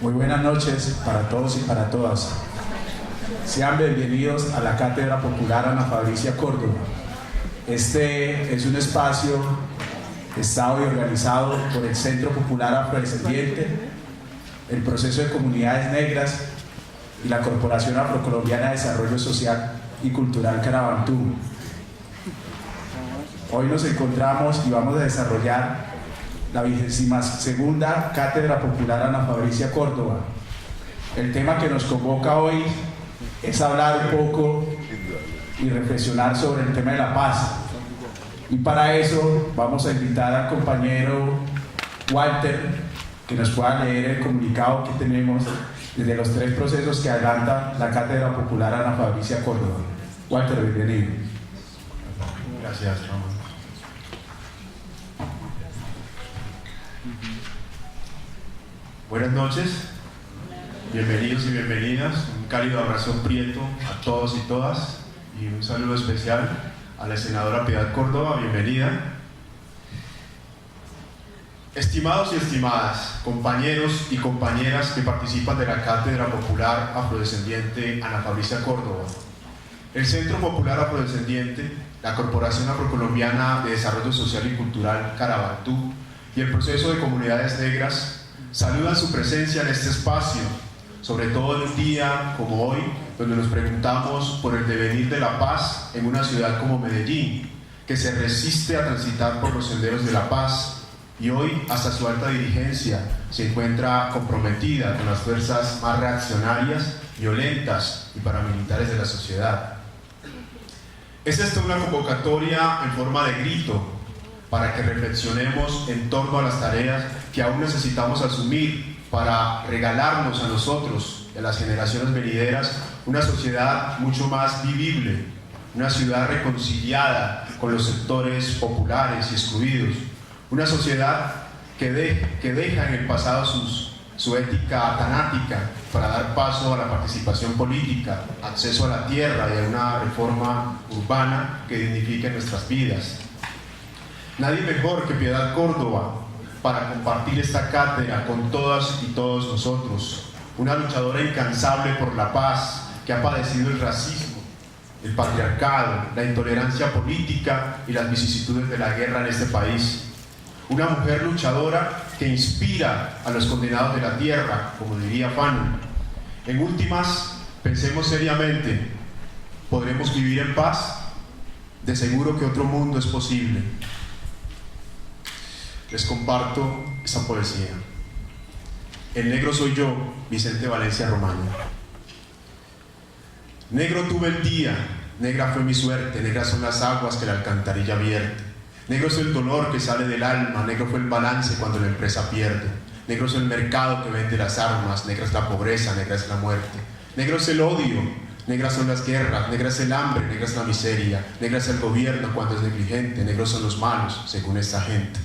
Muy buenas noches para todos y para todas. Sean bienvenidos a la Cátedra Popular Ana Fabricia Córdoba. Este es un espacio gestado y organizado por el Centro Popular Afrodescendiente, el Proceso de Comunidades Negras y la Corporación Afrocolombiana de Desarrollo Social y Cultural Carabantú. Hoy nos encontramos y vamos a desarrollar la 22ª Cátedra Popular Ana Fabricia Córdoba. El tema que nos convoca hoy es hablar un poco y reflexionar sobre el tema de la paz. Y para eso vamos a invitar al compañero Walter, que nos pueda leer el comunicado que tenemos desde los 3 procesos que adelanta la Cátedra Popular Ana Fabricia Córdoba. Walter, bienvenido. Gracias, Ramón. Buenas noches, bienvenidos y bienvenidas, un cálido abrazo prieto a todos y todas y un saludo especial a la senadora Piedad Córdoba, bienvenida. Estimados y estimadas, compañeros y compañeras que participan de la Cátedra Popular Afrodescendiente Ana Fabricia Córdoba, el Centro Popular Afrodescendiente, la Corporación Afrocolombiana de Desarrollo Social y Cultural Carabantú y el Proceso de Comunidades Negras saludan su presencia en este espacio, sobre todo en un día como hoy, donde nos preguntamos por el devenir de la paz en una ciudad como Medellín, que se resiste a transitar por los senderos de la paz y hoy hasta su alta dirigencia se encuentra comprometida con las fuerzas más reaccionarias, violentas y paramilitares de la sociedad. Es esta una convocatoria en forma de grito para que reflexionemos en torno a las tareas que aún necesitamos asumir para regalarnos a nosotros y a las generaciones venideras una sociedad mucho más vivible, una ciudad reconciliada con los sectores populares y excluidos, una sociedad que deja en el pasado su ética tanática para dar paso a la participación política, acceso a la tierra y a una reforma urbana que dignifique nuestras vidas. Nadie mejor que Piedad Córdoba para compartir esta cátedra con todas y todos nosotros, una luchadora incansable por la paz que ha padecido el racismo, el patriarcado, la intolerancia política y las vicisitudes de la guerra en este país. Una mujer luchadora que inspira a los condenados de la tierra, como diría Fanon. En últimas, pensemos seriamente, ¿podremos vivir en paz? De seguro que otro mundo es posible. Les comparto esta poesía. El negro soy yo, Vicente Valencia Romaño. Negro tuve el día, negra fue mi suerte, negras son las aguas que la alcantarilla vierte. Negro es el dolor que sale del alma, negro fue el balance cuando la empresa pierde. Negro es el mercado que vende las armas, negra es la pobreza, negra es la muerte. Negro es el odio, negras son las guerras, negra es el hambre, negra es la miseria. Negra es el gobierno cuando es negligente, negros son los malos, según esta gente.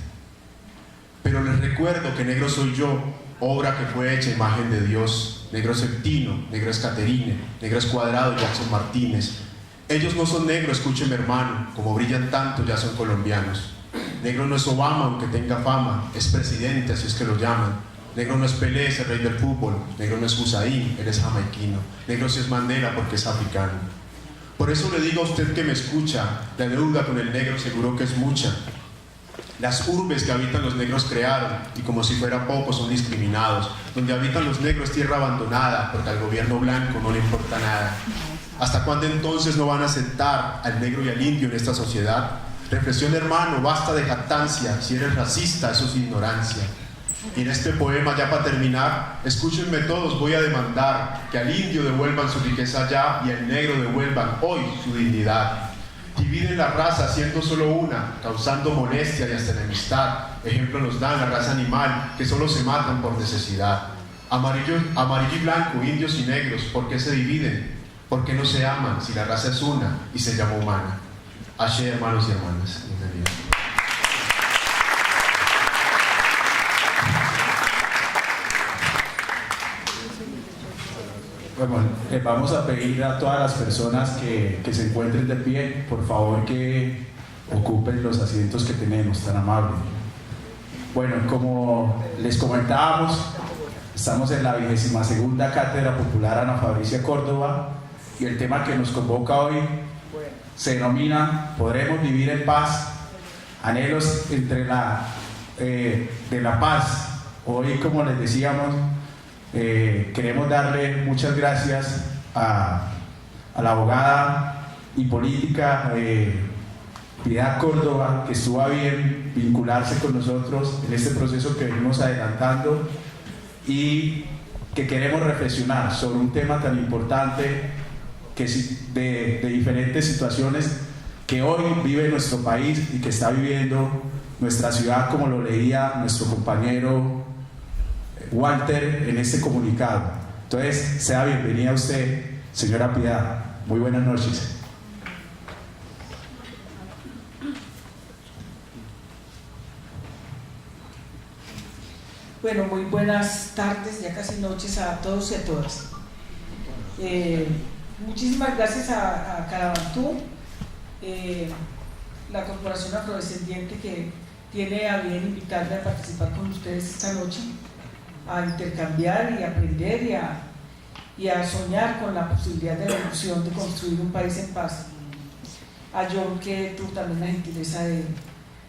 Pero les recuerdo que negro soy yo, obra que fue hecha imagen de Dios. Negro es el Tino, negro es Caterine, negro es Cuadrado y Jackson Martínez. Ellos no son negros, escúcheme hermano, como brillan tanto ya son colombianos. Negro no es Obama aunque tenga fama, es presidente así es que lo llaman. Negro no es Pelé, es el rey del fútbol. Negro no es Hussein, él es jamaiquino. Negro sí es Mandela porque es africano. Por eso le digo a usted que me escucha, la deuda con el negro seguro que es mucha. Las urbes que habitan los negros crearon, y como si fuera poco son discriminados. Donde habitan los negros tierra abandonada, porque al gobierno blanco no le importa nada. ¿Hasta cuándo entonces no van a aceptar al negro y al indio en esta sociedad? Reflexión hermano, basta de jactancia, si eres racista eso es ignorancia. Y en este poema ya para terminar, escúchenme todos, voy a demandar que al indio devuelvan su riqueza ya y al negro devuelvan hoy su dignidad. Dividen la raza siendo solo una, causando molestia y hasta enemistad. Ejemplo nos dan la raza animal, que solo se matan por necesidad. Amarillo y blanco, indios y negros, ¿por qué se dividen? ¿Por qué no se aman si la raza es una y se llama humana? Ashe, hermanos y hermanas, bienvenidos. Bueno, les vamos a pedir a todas las personas que se encuentren de pie, por favor que ocupen los asientos que tenemos, tan amables. Bueno, como les comentábamos, Estamos en la 22ª Cátedra Popular Ana Fabricia Córdoba y el tema que nos convoca hoy se denomina ¿Podremos vivir en paz? Anhelos de la paz. Hoy, como les decíamos, queremos darle muchas gracias a la abogada y política Piedad Córdoba, que estuvo a bien vincularse con nosotros en este proceso que venimos adelantando y que queremos reflexionar sobre un tema tan importante que de diferentes situaciones que hoy vive nuestro país y que está viviendo nuestra ciudad, como lo leía nuestro compañero Walter en este comunicado. Entonces, sea bienvenida usted, señora Piedad. Muy buenas noches. Bueno, muy buenas tardes, ya casi noches a todos y a todas. Muchísimas gracias a Carabantú, la Corporación Afrodescendiente, que tiene a bien invitarme a participar con ustedes esta noche, a intercambiar y aprender y a soñar con la posibilidad de la ilusión de construir un país en paz. A John, que tuvo también la gentileza de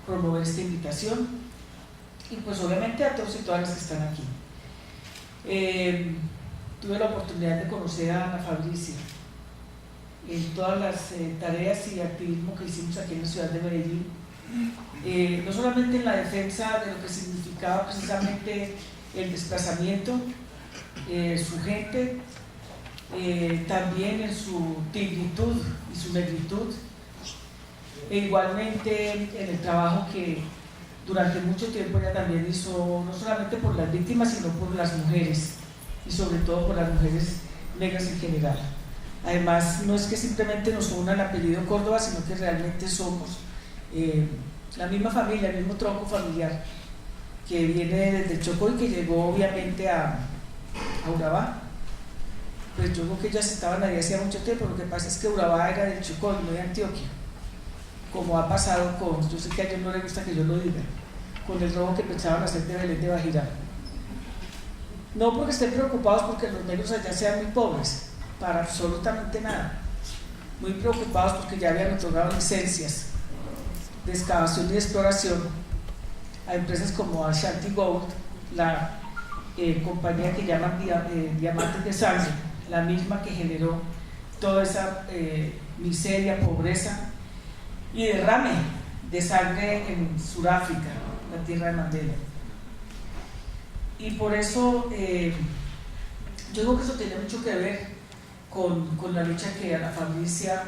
promover esta invitación, y pues obviamente a todos y todas las que están aquí. Tuve la oportunidad de conocer a Ana Fabricia en todas las tareas y activismo que hicimos aquí en la ciudad de Medellín, no solamente en la defensa de lo que significaba precisamente el desplazamiento, su gente, también en su dignitud y su negritud, e igualmente en el trabajo que durante mucho tiempo ella también hizo, no solamente por las víctimas, sino por las mujeres, y sobre todo por las mujeres negras en general. Además, no es que simplemente nos una el apellido Córdoba, sino que realmente somos la misma familia, el mismo tronco familiar, que viene desde Chocó y que llegó obviamente a Urabá. Pues yo creo que ellas estaban ahí hacía mucho tiempo. Lo que pasa es que Urabá era del Chocó y no de Antioquia, como ha pasado con, yo sé que a ellos no les gusta que yo lo diga, con el robo que pensaban hacer de Belén de Bajirá. No porque estén preocupados porque los negros allá sean muy pobres, para absolutamente nada. Muy preocupados porque ya habían otorgado licencias de excavación y de exploración a empresas como Ashanti Gold, la compañía que llaman Diamantes de Sangre, la misma que generó toda esa miseria, pobreza y derrame de sangre en Sudáfrica, la tierra de Mandela. Y por eso yo creo que eso tiene mucho que ver con la lucha que Ana Fabricia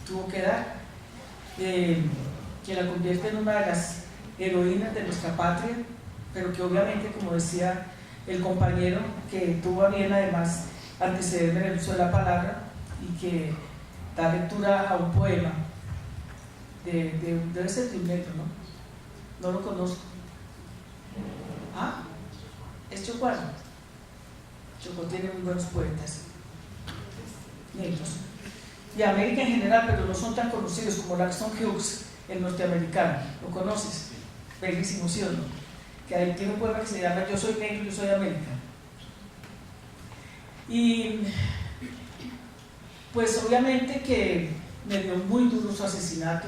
tuvo que dar, que la convierte en una de las heroínas de nuestra patria, pero que obviamente, como decía el compañero, que tuvo a bien además antecederme en el uso de la palabra y que da lectura a un poema debe ser de un negro, ¿no? No lo conozco. ¿Ah? ¿Es chocuano? Chocó tiene muy buenos poetas negros. Y América en general, pero no son tan conocidos como Langston Hughes, el norteamericano. ¿Lo conoces? Bellísimo, ¿sí o no? Que ahí tiene un poema que se llama Yo soy negro, yo soy América. Y pues obviamente que me dio muy duro su asesinato.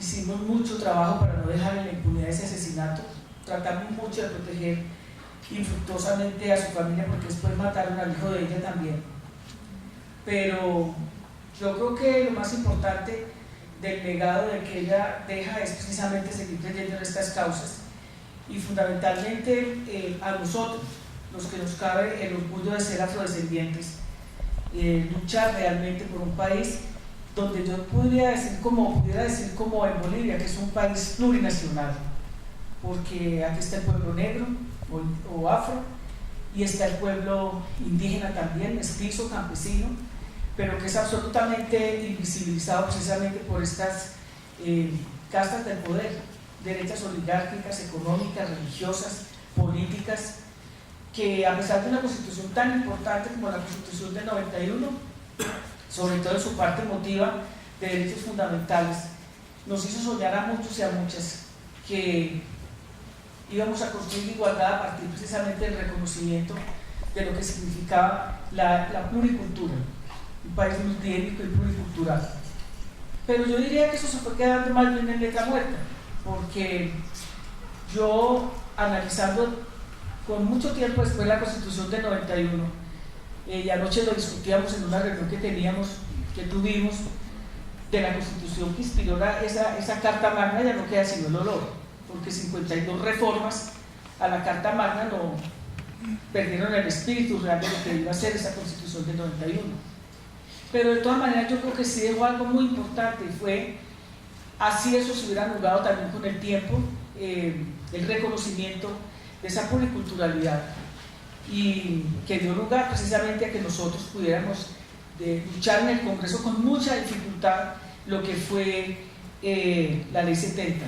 Hicimos mucho trabajo para no dejar en la impunidad ese asesinato. Tratamos mucho de proteger infructuosamente a su familia, porque después mataron al hijo de ella también. Pero yo creo que lo más importante del legado de que ella deja es precisamente seguir creyendo en estas causas, y fundamentalmente a nosotros, los que nos cabe el orgullo de ser afrodescendientes, luchar realmente por un país donde yo pudiera decir como en Bolivia, que es un país plurinacional, porque aquí está el pueblo negro o afro, y está el pueblo indígena también, mestizo, campesino, pero que es absolutamente invisibilizado precisamente por estas castas del poder, derechas oligárquicas, económicas, religiosas, políticas, que a pesar de una constitución tan importante como la Constitución del 91, sobre todo en su parte emotiva de derechos fundamentales, nos hizo soñar a muchos y a muchas que íbamos a construir igualdad a partir precisamente del reconocimiento de lo que significaba la pluricultura, un país multiétnico y pluricultural. Pero yo diría que eso se fue quedando más bien en letra muerta, porque yo, analizando con mucho tiempo después de la Constitución del 91, y anoche lo discutíamos en una reunión que tuvimos, de la Constitución que inspiró esa Carta Magna, ya no queda sino el olor, porque 52 reformas a la Carta Magna no perdieron el espíritu real de lo que iba a ser esa Constitución del 91. Pero de todas maneras yo creo que sí dejó algo muy importante, y fue, así eso se hubiera anulado también con el tiempo, el reconocimiento de esa pluriculturalidad, y que dio lugar precisamente a que nosotros pudiéramos luchar en el Congreso con mucha dificultad lo que fue la Ley 70,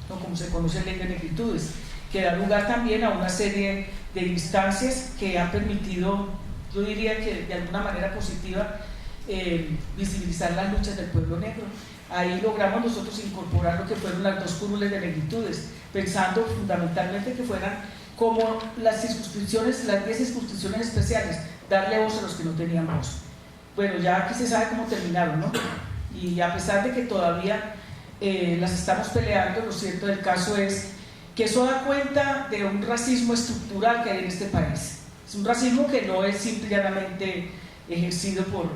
¿no? Como se conoce, Ley de Negritudes, que da lugar también a una serie de instancias que han permitido, yo diría que de alguna manera positiva, visibilizar las luchas del pueblo negro. Ahí logramos nosotros incorporar lo que fueron las 2 curules de negritudes, pensando fundamentalmente que fueran como las circunscripciones, las 10 circunscripciones especiales, darle voz a los que no tenían voz. Bueno, ya aquí se sabe cómo terminaron, ¿no? Y a pesar de que todavía las estamos peleando, lo cierto del caso es que eso da cuenta de un racismo estructural que hay en este país. Es un racismo que no es simple y llanamente ejercido por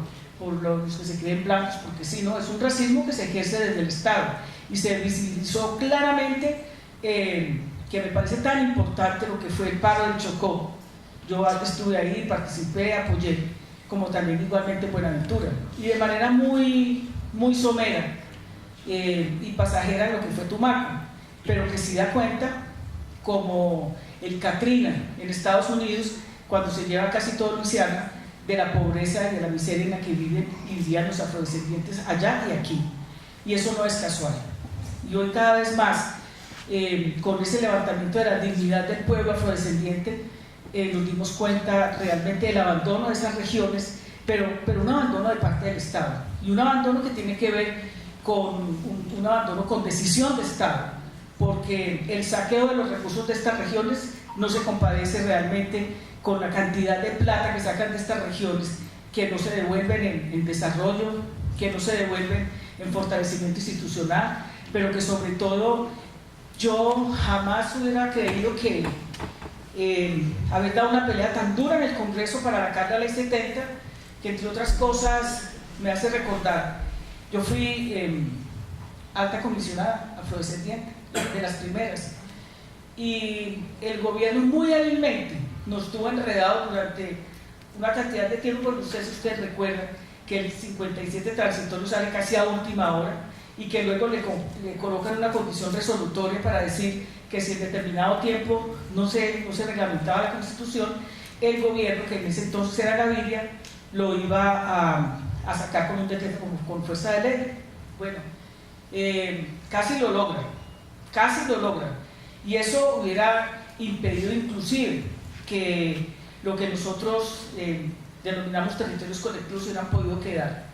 los que se creen blancos, porque sí, no, es un racismo que se ejerce desde el Estado, y se visibilizó claramente, que me parece tan importante lo que fue el paro del Chocó. Yo estuve ahí, participé, apoyé, como también igualmente Buenaventura, y de manera muy, muy somera y pasajera lo que fue Tumaco, pero que sí da cuenta, como el Katrina en Estados Unidos, cuando se lleva casi todo Luisiana, de la pobreza y de la miseria en la que vivían los afrodescendientes allá y aquí, y eso no es casual. Y hoy cada vez más, con ese levantamiento de la dignidad del pueblo afrodescendiente, nos dimos cuenta realmente del abandono de esas regiones, pero un abandono de parte del Estado, y un abandono que tiene que ver con un abandono con decisión de Estado, porque el saqueo de los recursos de estas regiones no se compadece realmente con la cantidad de plata que sacan de estas regiones, que no se devuelven en desarrollo, que no se devuelven en fortalecimiento institucional, pero que sobre todo yo jamás hubiera creído que haber dado una pelea tan dura en el Congreso para sacar la Ley 70, que entre otras cosas me hace recordar, yo fui alta comisionada afrodescendiente, de las primeras, y el gobierno muy hábilmente nos tuvo enredados durante una cantidad de tiempo, porque ustedes recuerdan que el 57 transitorio sale casi a última hora, y que luego le colocan una condición resolutoria para decir que si en determinado tiempo no se reglamentaba la Constitución, el gobierno, que en ese entonces era Gaviria, lo iba a sacar con un decreto con fuerza de ley. Bueno, casi lo logra, y eso hubiera impedido inclusive que lo que nosotros denominamos territorios colectivos hubieran podido quedar,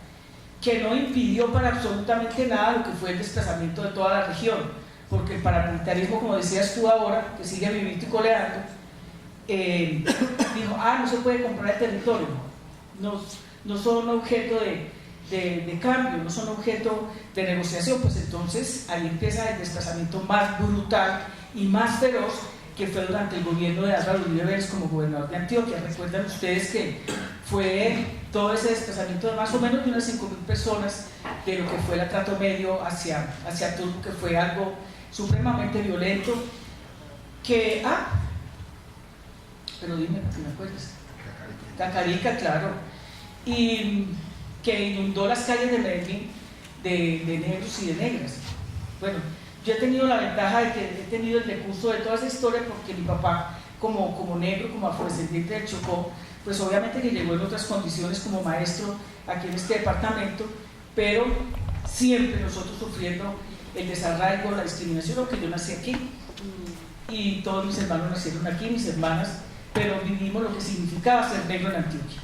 que no impidió para absolutamente nada lo que fue el desplazamiento de toda la región, porque el paramilitarismo, como decías tú ahora, que sigue vivito y coleando, dijo, no se puede comprar el territorio, no son objeto de cambio, no son objeto de negociación. Pues entonces ahí empieza el desplazamiento más brutal y más feroz, que fue durante el gobierno de Álvaro Uribe Vélez como gobernador de Antioquia. Recuerdan ustedes que fue todo ese desplazamiento de más o menos de unas 5.000 personas de lo que fue el atrato medio hacia Turbo, que fue algo supremamente violento, que, pero dime, si me acuerdas, Cacarica, claro, y que inundó las calles de Medellín de negros y de negras. Bueno, yo he tenido la ventaja de que he tenido el recurso de toda esa historia, porque mi papá, como negro, como afrodescendiente del Chocó, pues obviamente que llegó en otras condiciones como maestro aquí en este departamento, pero siempre nosotros sufriendo el desarraigo, la discriminación, aunque yo nací aquí y todos mis hermanos nacieron aquí, mis hermanas, pero vivimos lo que significaba ser negro en Antioquia.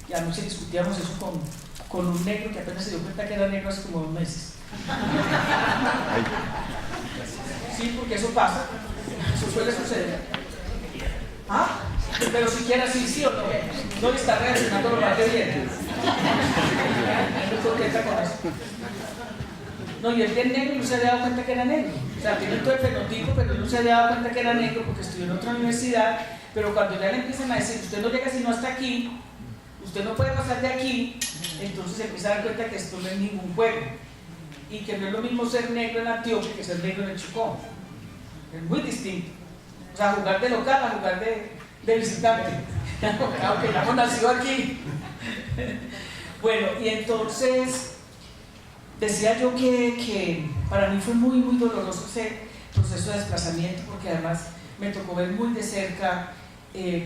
Ya anoche discutíamos eso con un negro que apenas se dio cuenta que era negro hace como 2 meses. Sí, porque eso pasa. pero siquiera sí o no, no le está reaccionando lo más de bien. Muy contenta con eso. No, y él es negro y no se había dado cuenta que era negro. O sea, tiene todo el fenotipo, pero él no se había dado cuenta que era negro porque estudió en otra universidad. Pero cuando ya le empiezan a decir, usted no llega sino hasta aquí, usted no puede pasar de aquí, entonces se empieza a dar cuenta que esto no es ningún juego. Y que no es lo mismo ser negro en Antioquia que ser negro en el Chocó. Es muy distinto. O sea, jugar de local a jugar de visitante. Aunque ya hemos nacido aquí. Bueno, y entonces decía yo que para mí fue muy doloroso ese proceso de desplazamiento, porque además me tocó ver muy de cerca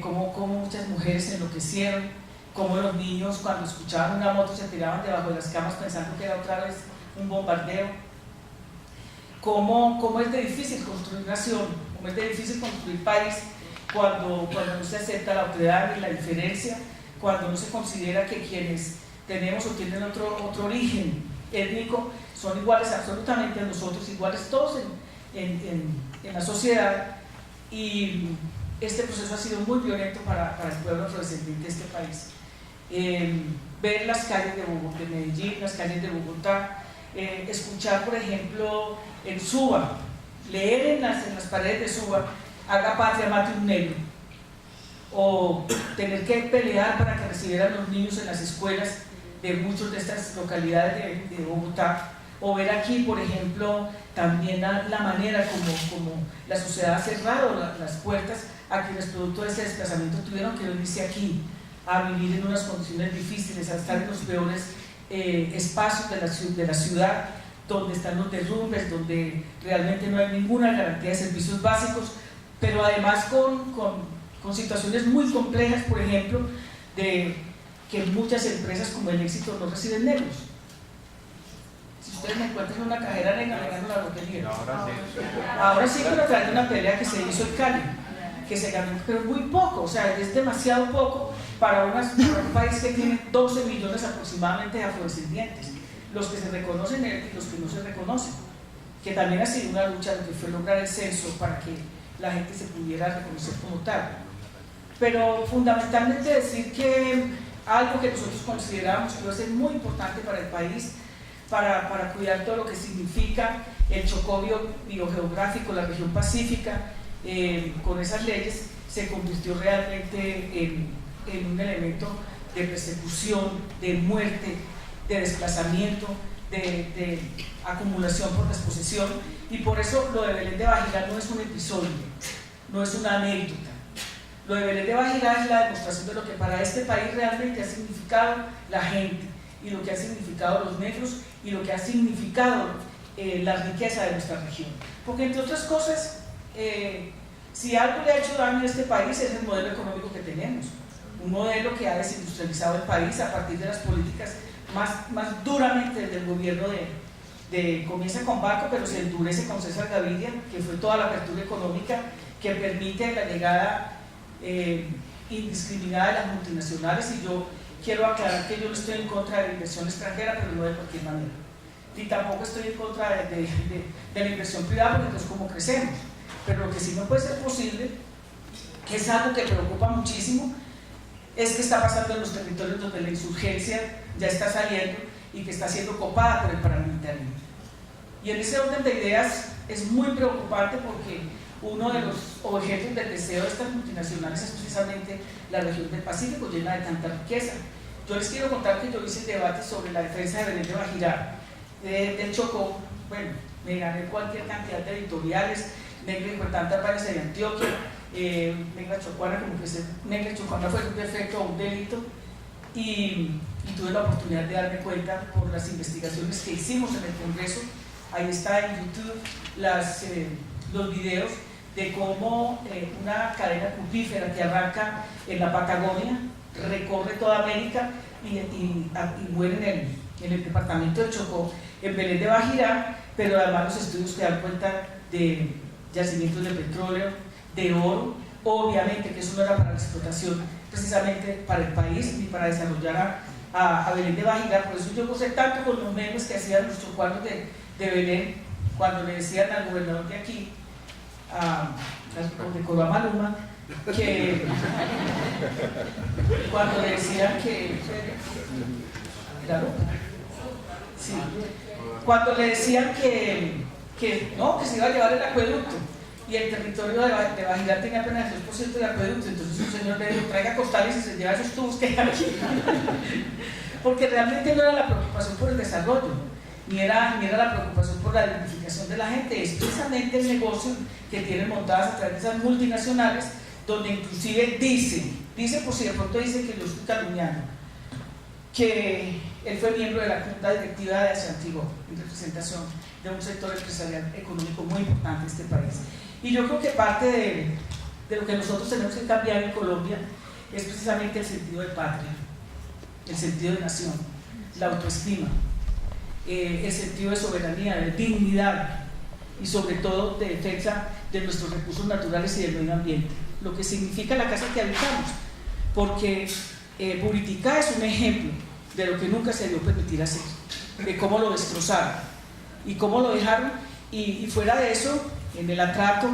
cómo muchas mujeres enloquecieron, cómo los niños cuando escuchaban una moto se tiraban debajo de las camas pensando que era otra vez un bombardeo, cómo es de difícil construir nación, cómo es de difícil construir país cuando no se acepta la otredad ni la diferencia, cuando no se considera que quienes tenemos o tienen otro origen étnico son iguales absolutamente a nosotros, iguales todos en la sociedad. Y este proceso ha sido muy violento para el pueblo afrodescendiente de este país. Ver las calles de Medellín, las calles de Bogotá, escuchar, por ejemplo, en Suba, leer en las paredes de Suba, haga patria, mate un negro, o tener que pelear para que recibieran los niños en las escuelas de muchas de estas localidades de Bogotá, o ver aquí, por ejemplo, también la manera como la sociedad ha cerrado las puertas a quienes producto de ese desplazamiento tuvieron que venirse aquí a vivir en unas condiciones difíciles, a estar en los peores espacios de la ciudad, donde están los derrumbes, donde realmente no hay ninguna garantía de servicios básicos, pero además con situaciones muy complejas, por ejemplo, de que muchas empresas como el Éxito no reciben negros. Si ustedes me encuentran una cajera negra, me gano la lotería. Ahora sí, pero a través de una pelea que se hizo en Cali, que se ganó, pero muy poco, o sea, es demasiado poco para un país que tiene 12 millones aproximadamente de afrodescendientes, los que se reconocen y los que no se reconocen, que también ha sido una lucha lo que fue lograr el censo para que la gente se pudiera reconocer como tal. Pero fundamentalmente decir que algo que nosotros consideramos que va a ser muy importante para el país, para cuidar todo lo que significa el Chocó biogeográfico, la región pacífica, con esas leyes se convirtió realmente en un elemento de persecución, de muerte, de desplazamiento, de acumulación por desposesión, y por eso lo de Belén de Bajirá no es un episodio, no es una anécdota. Lo de Belén de Bajirá es la demostración de lo que para este país realmente ha significado la gente, y lo que ha significado los negros, y lo que ha significado la riqueza de nuestra región. Porque entre otras cosas, si algo le ha hecho daño a este país es el modelo económico que tenemos, un modelo que ha desindustrializado el país a partir de las políticas más duramente del gobierno comienza con Barco, pero se endurece con César Gaviria, que fue toda la apertura económica que permite la llegada indiscriminada de las multinacionales. Y yo quiero aclarar que yo no estoy en contra de la inversión extranjera, pero no de cualquier manera, y tampoco estoy en contra de la inversión privada, porque entonces como crecemos. Pero lo que sí no puede ser posible, que es algo que preocupa muchísimo, es que está pasando en los territorios donde la insurgencia ya está saliendo y que está siendo copada por el paramilitarismo. Y en ese orden de ideas es muy preocupante, porque uno de los objetos del deseo de estas multinacionales es precisamente la región del Pacífico, llena de tanta riqueza. Yo les quiero contar que yo hice el debate sobre la defensa de Belén de Bajirá, del Chocó. Bueno, me gané cualquier cantidad de editoriales, negra en tantas varias de Antioquia, negra chocuana, como que ser negra chocuana fue un defecto o un delito, y tuve la oportunidad de darme cuenta por las investigaciones que hicimos en el Congreso. Ahí está en YouTube los videos de cómo una cadena cupífera que arranca en la Patagonia, recorre toda América y muere en el departamento de Chocó, en Belén de Bajirá, pero además los estudios que dan cuenta de yacimientos de petróleo, de oro, obviamente que eso no era para la explotación precisamente para el país ni para desarrollar a Belén de Bajirá. Por eso yo gocé tanto con los memes que hacían los chocuanos de Belén, cuando le decían al gobernador de aquí, decoro a Maluma, que cuando le decían que... Claro, sí, cuando le decían que no, que se iba a llevar el acueducto, y el territorio de Bajirá tenía apenas el 2% de acueducto, entonces un señor le dijo, traiga costales y se lleva esos tubos que hay aquí. Porque realmente no era la preocupación por el desarrollo, ni era la preocupación por la identificación de la gente, es precisamente el negocio que tienen montadas a través de esas multinacionales, donde inclusive dice por si de pronto dice que yo estoy calumniando, que él fue miembro de la Junta Directiva de Asiantigua, en representación de un sector empresarial económico muy importante de este país. Y yo creo que parte de lo que nosotros tenemos que cambiar en Colombia es precisamente el sentido de patria, el sentido de nación, la autoestima, el sentido de soberanía, de dignidad y sobre todo de defensa de nuestros recursos naturales y del medio ambiente, lo que significa la casa que habitamos, porque Buriticá es un ejemplo de lo que nunca se debió permitir hacer, de cómo lo destrozaron y cómo lo dejaron, y fuera de eso, en el atrato,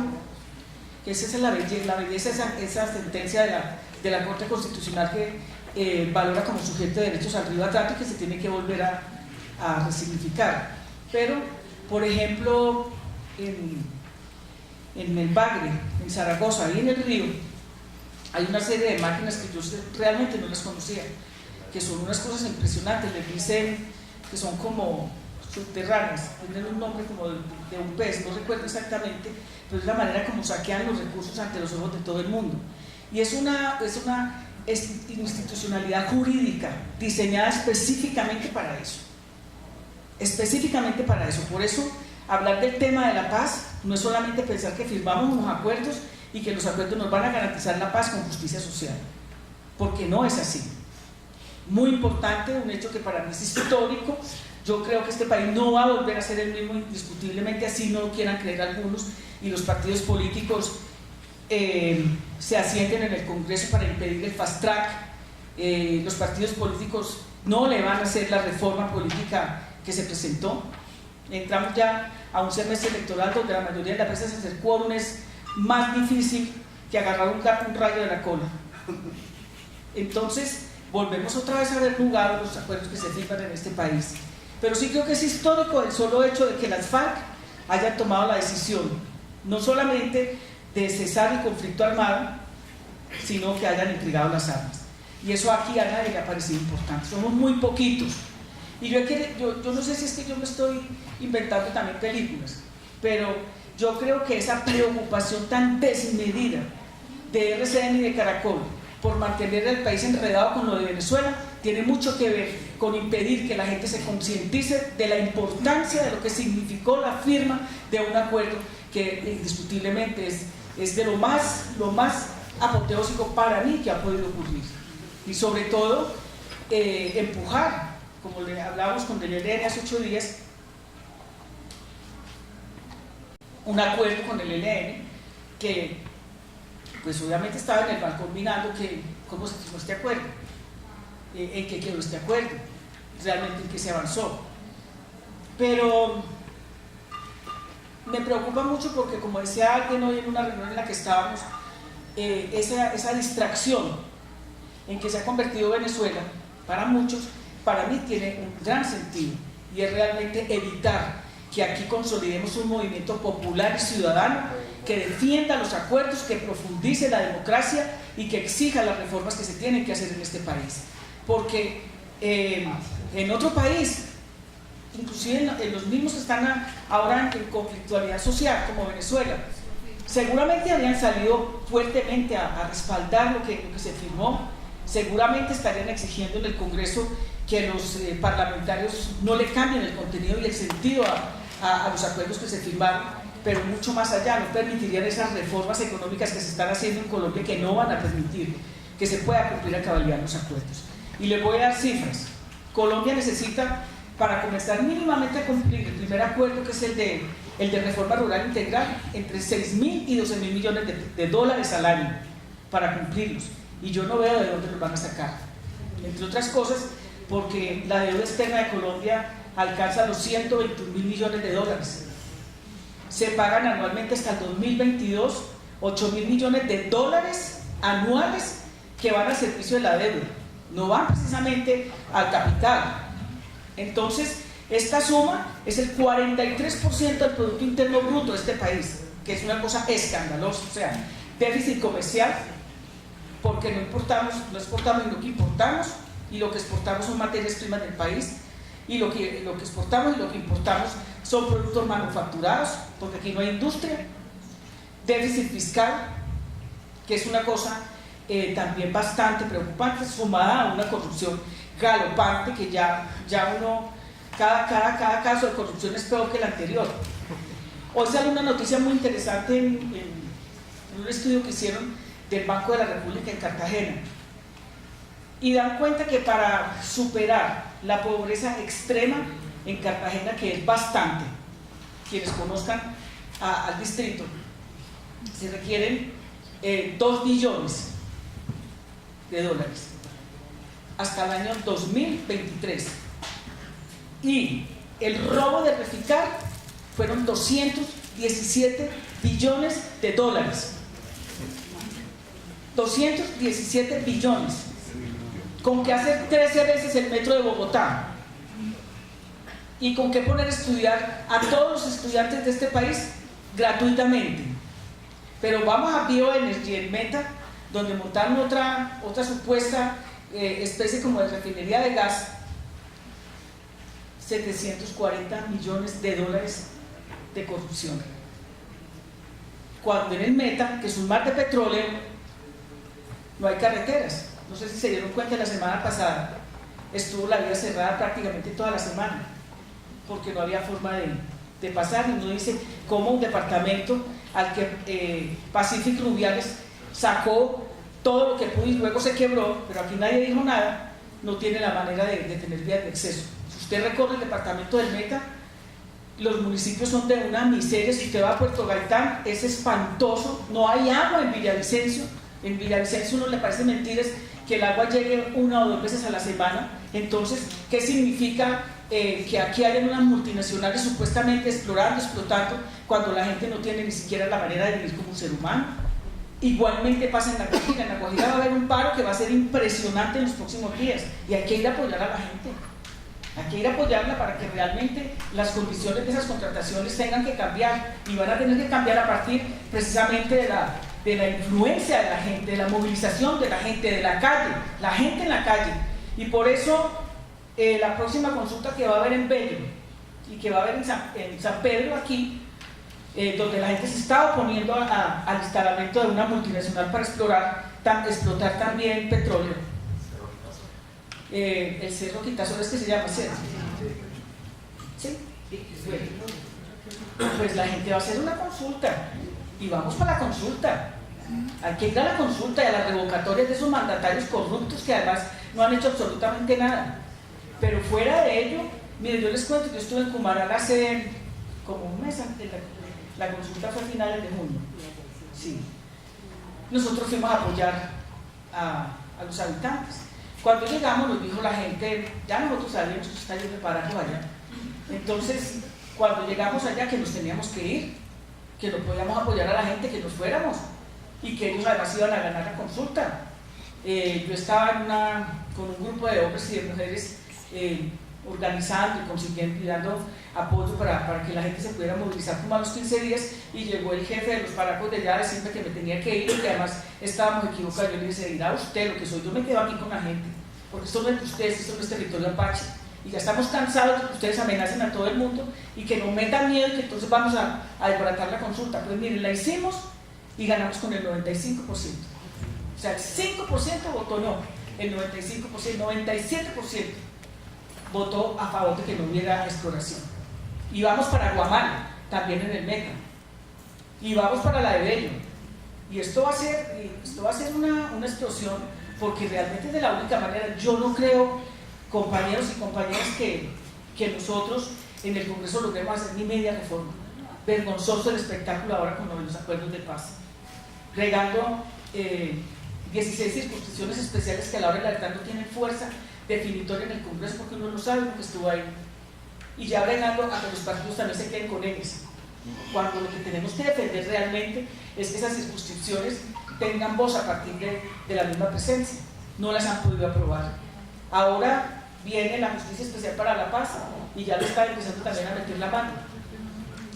que esa es la belleza, esa sentencia de la Corte Constitucional que valora como sujeto de derechos al río Atrato y que se tiene que volver a resignificar. Pero, por ejemplo, en el Bagre, en Zaragoza, ahí en el río, hay una serie de máquinas que yo realmente no las conocía, que son unas cosas impresionantes, les dicen que son como subterráneas, tienen un nombre como de un pez, no recuerdo exactamente, pero es la manera como saquean los recursos ante los ojos de todo el mundo. Y es una institucionalidad jurídica diseñada específicamente para eso. Específicamente para eso. Por eso, hablar del tema de la paz no es solamente pensar que firmamos unos acuerdos y que los acuerdos nos van a garantizar la paz con justicia social, porque no es así. Muy importante, un hecho que para mí es histórico. Yo creo que este país no va a volver a ser el mismo, indiscutiblemente, así no lo quieran creer algunos, y los partidos políticos se asienten en el Congreso para impedir el fast track. Los partidos políticos no le van a hacer la reforma política que se presentó. Entramos ya a un semestre electoral donde la mayoría de las veces hacer quórum es más difícil que agarrar un rayo de la cola. Entonces volvemos otra vez a ver lugar los acuerdos que se firman en este país. Pero sí creo que es histórico el solo hecho de que las FARC hayan tomado la decisión no solamente de cesar el conflicto armado, sino que hayan entregado las armas. Y eso aquí a nadie le ha parecido importante. Somos muy poquitos. Y yo no sé si es que yo me estoy inventando también películas, pero yo creo que esa preocupación tan desmedida de RCN y de Caracol por mantener el país enredado con lo de Venezuela tiene mucho que ver con impedir que la gente se concientice de la importancia de lo que significó la firma de un acuerdo que indiscutiblemente es de lo más apoteósico para mí que ha podido ocurrir. Y sobre todo empujar, como le hablábamos con el ELN hace 8 días, un acuerdo con el ELN que pues obviamente estaba en el balcón mirando que cómo se firmó este acuerdo, en qué quedó este acuerdo, realmente en qué se avanzó. Pero me preocupa mucho porque, como decía alguien hoy en una reunión en la que estábamos, esa distracción en que se ha convertido Venezuela, para muchos, para mí tiene un gran sentido, y es realmente evitar que aquí consolidemos un movimiento popular y ciudadano que defienda los acuerdos, que profundice la democracia y que exija las reformas que se tienen que hacer en este país. Porque en otro país, inclusive en los mismos que están ahora en conflictualidad social, como Venezuela, seguramente habrían salido fuertemente a respaldar lo que se firmó, seguramente estarían exigiendo en el Congreso que los parlamentarios no le cambien el contenido y el sentido a los acuerdos que se firmaron, pero mucho más allá, no permitirían esas reformas económicas que se están haciendo en Colombia, que no van a permitir que se pueda cumplir a cabalidad los acuerdos. Y les voy a dar cifras. Colombia necesita, para comenzar mínimamente a cumplir el primer acuerdo, que es el de reforma rural integral, entre 6.000 y 12.000 millones de dólares al año para cumplirlos. Y yo no veo de dónde los van a sacar. Entre otras cosas, porque la deuda externa de Colombia alcanza los 121.000 millones de dólares. Se pagan anualmente hasta el 2022 8.000 millones de dólares anuales que van al servicio de la deuda, no van precisamente al capital. Entonces, esta suma es el 43% del Producto Interno Bruto de este país, que es una cosa escandalosa. O sea, déficit comercial, porque no exportamos y lo que importamos, y lo que exportamos son materias primas del país, y lo que exportamos y lo que importamos son productos manufacturados, porque aquí no hay industria. Déficit fiscal, que es una cosa también bastante preocupante, sumada a una corrupción galopante, que ya uno, cada caso de corrupción es peor que el anterior. Hoy sale una noticia muy interesante en un estudio que hicieron del Banco de la República en Cartagena, y dan cuenta que para superar la pobreza extrema en Cartagena, que es bastante, quienes conozcan al distrito, se requieren 2 billones de dólares hasta el año 2023, y el robo de Reficar fueron 217 billones de dólares. 217 billones, con que hacer 13 veces el metro de Bogotá, y con que poner a estudiar a todos los estudiantes de este país gratuitamente. Pero vamos a Bioenergy en Meta, donde montaron otra supuesta especie como de refinería de gas, 740 millones de dólares de corrupción. Cuando en el Meta, que es un mar de petróleo, no hay carreteras. No sé si se dieron cuenta, la semana pasada estuvo la vía cerrada prácticamente toda la semana, porque no había forma de pasar. Y uno dice, ¿cómo un departamento al que Pacific Rubiales sacó todo lo que pudo y luego se quebró, pero aquí nadie dijo nada, no tiene la manera de tener vías de acceso? Si usted recorre el departamento del Meta, los municipios son de una miseria. Si usted va a Puerto Gaitán, es espantoso, no hay agua en Villavicencio. En Villavicencio uno le parece mentiras que el agua llegue 1 o 2 veces a la semana. Entonces, ¿qué significa que aquí hayan unas multinacionales supuestamente explotando, cuando la gente no tiene ni siquiera la manera de vivir como un ser humano? Igualmente pasa en La Guajira. En La Guajira va a haber un paro que va a ser impresionante en los próximos días, y hay que ir a apoyar a la gente. Hay que ir a apoyarla para que realmente las condiciones de esas contrataciones tengan que cambiar, y van a tener que cambiar a partir precisamente de la influencia de la gente, de la movilización de la gente, de la calle, la gente en la calle. Y por eso la próxima consulta que va a haber en Bello y que va a haber en San Pedro aquí, donde la gente se está oponiendo al instalamiento de una multinacional para explotar también petróleo. El Cerro Quitasol es que se llama, ¿cierto? ¿Sí? Bueno, pues la gente va a hacer una consulta, y vamos para la consulta. Hay que ir a la consulta y a las revocatorias de esos mandatarios corruptos que además no han hecho absolutamente nada. Pero fuera de ello, miren, yo les cuento que yo estuve en Cumaral hace como un mes antes. La consulta fue a finales de junio. Sí. Nosotros fuimos a apoyar a los habitantes. Cuando llegamos nos dijo la gente, ya nosotros sabíamos que está bien preparado allá. Entonces, cuando llegamos allá, que nos teníamos que ir, que no podíamos apoyar a la gente, que nos fuéramos, y que ellos además iban a ganar la consulta. Yo estaba con un grupo de hombres y de mujeres organizando y consiguiendo y dando apoyo para que la gente se pudiera movilizar como a los 15 días, y llegó el jefe de los paracos de allá a decirme que me tenía que ir, y que además estábamos equivocados. Yo le dije, dirá usted lo que soy, yo me quedo aquí con la gente, porque esto no es de ustedes, esto no es territorio apache, y ya estamos cansados de que ustedes amenacen a todo el mundo y que nos metan miedo, y que entonces vamos a desbaratar la consulta. Pues miren, la hicimos y ganamos con el 95%. O sea, el 5% votó no, el 95%, 97% votó a favor de que no hubiera exploración. Y vamos para Guamal, también en el Meta, y vamos para la de Bello, y esto va a ser una explosión, porque realmente de la única manera, yo no creo, compañeros y compañeras, que nosotros en el Congreso logremos hacer ni media reforma. Vergonzoso el espectáculo ahora con los acuerdos de paz, regando 16 circunscripciones especiales que a la hora de la verdad no tienen fuerza definitoria en el Congreso, porque uno no sabe porque estuvo ahí, y ya bregando a que los partidos también se queden con ellos. cuando lo que tenemos que defender realmente es que esas circunscripciones tengan voz a partir de la misma presencia. No las han podido aprobar. Ahora viene la Justicia Especial para la Paz y ya lo están empezando también a meter la mano.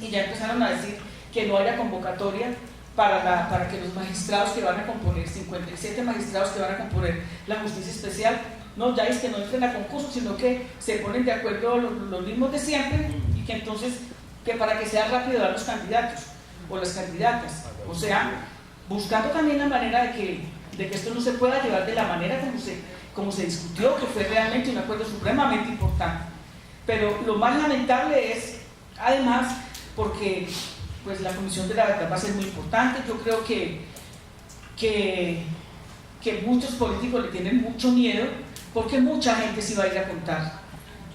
Y ya empezaron a decir que no haya convocatoria para que los magistrados que van a componer, 57 magistrados que van a componer la Justicia Especial, no, ya es que no entren a concurso, sino que se ponen de acuerdo los mismos de siempre y que entonces, que para que sea rápido dar los candidatos o las candidatas. O sea, buscando también la manera de que esto no se pueda llevar de la manera como se discutió, que fue realmente un acuerdo supremamente importante. Pero lo más lamentable es, además, porque pues la Comisión de la Verdad va a ser muy importante. Yo creo que muchos políticos le tienen mucho miedo, porque mucha gente sí va a ir a contar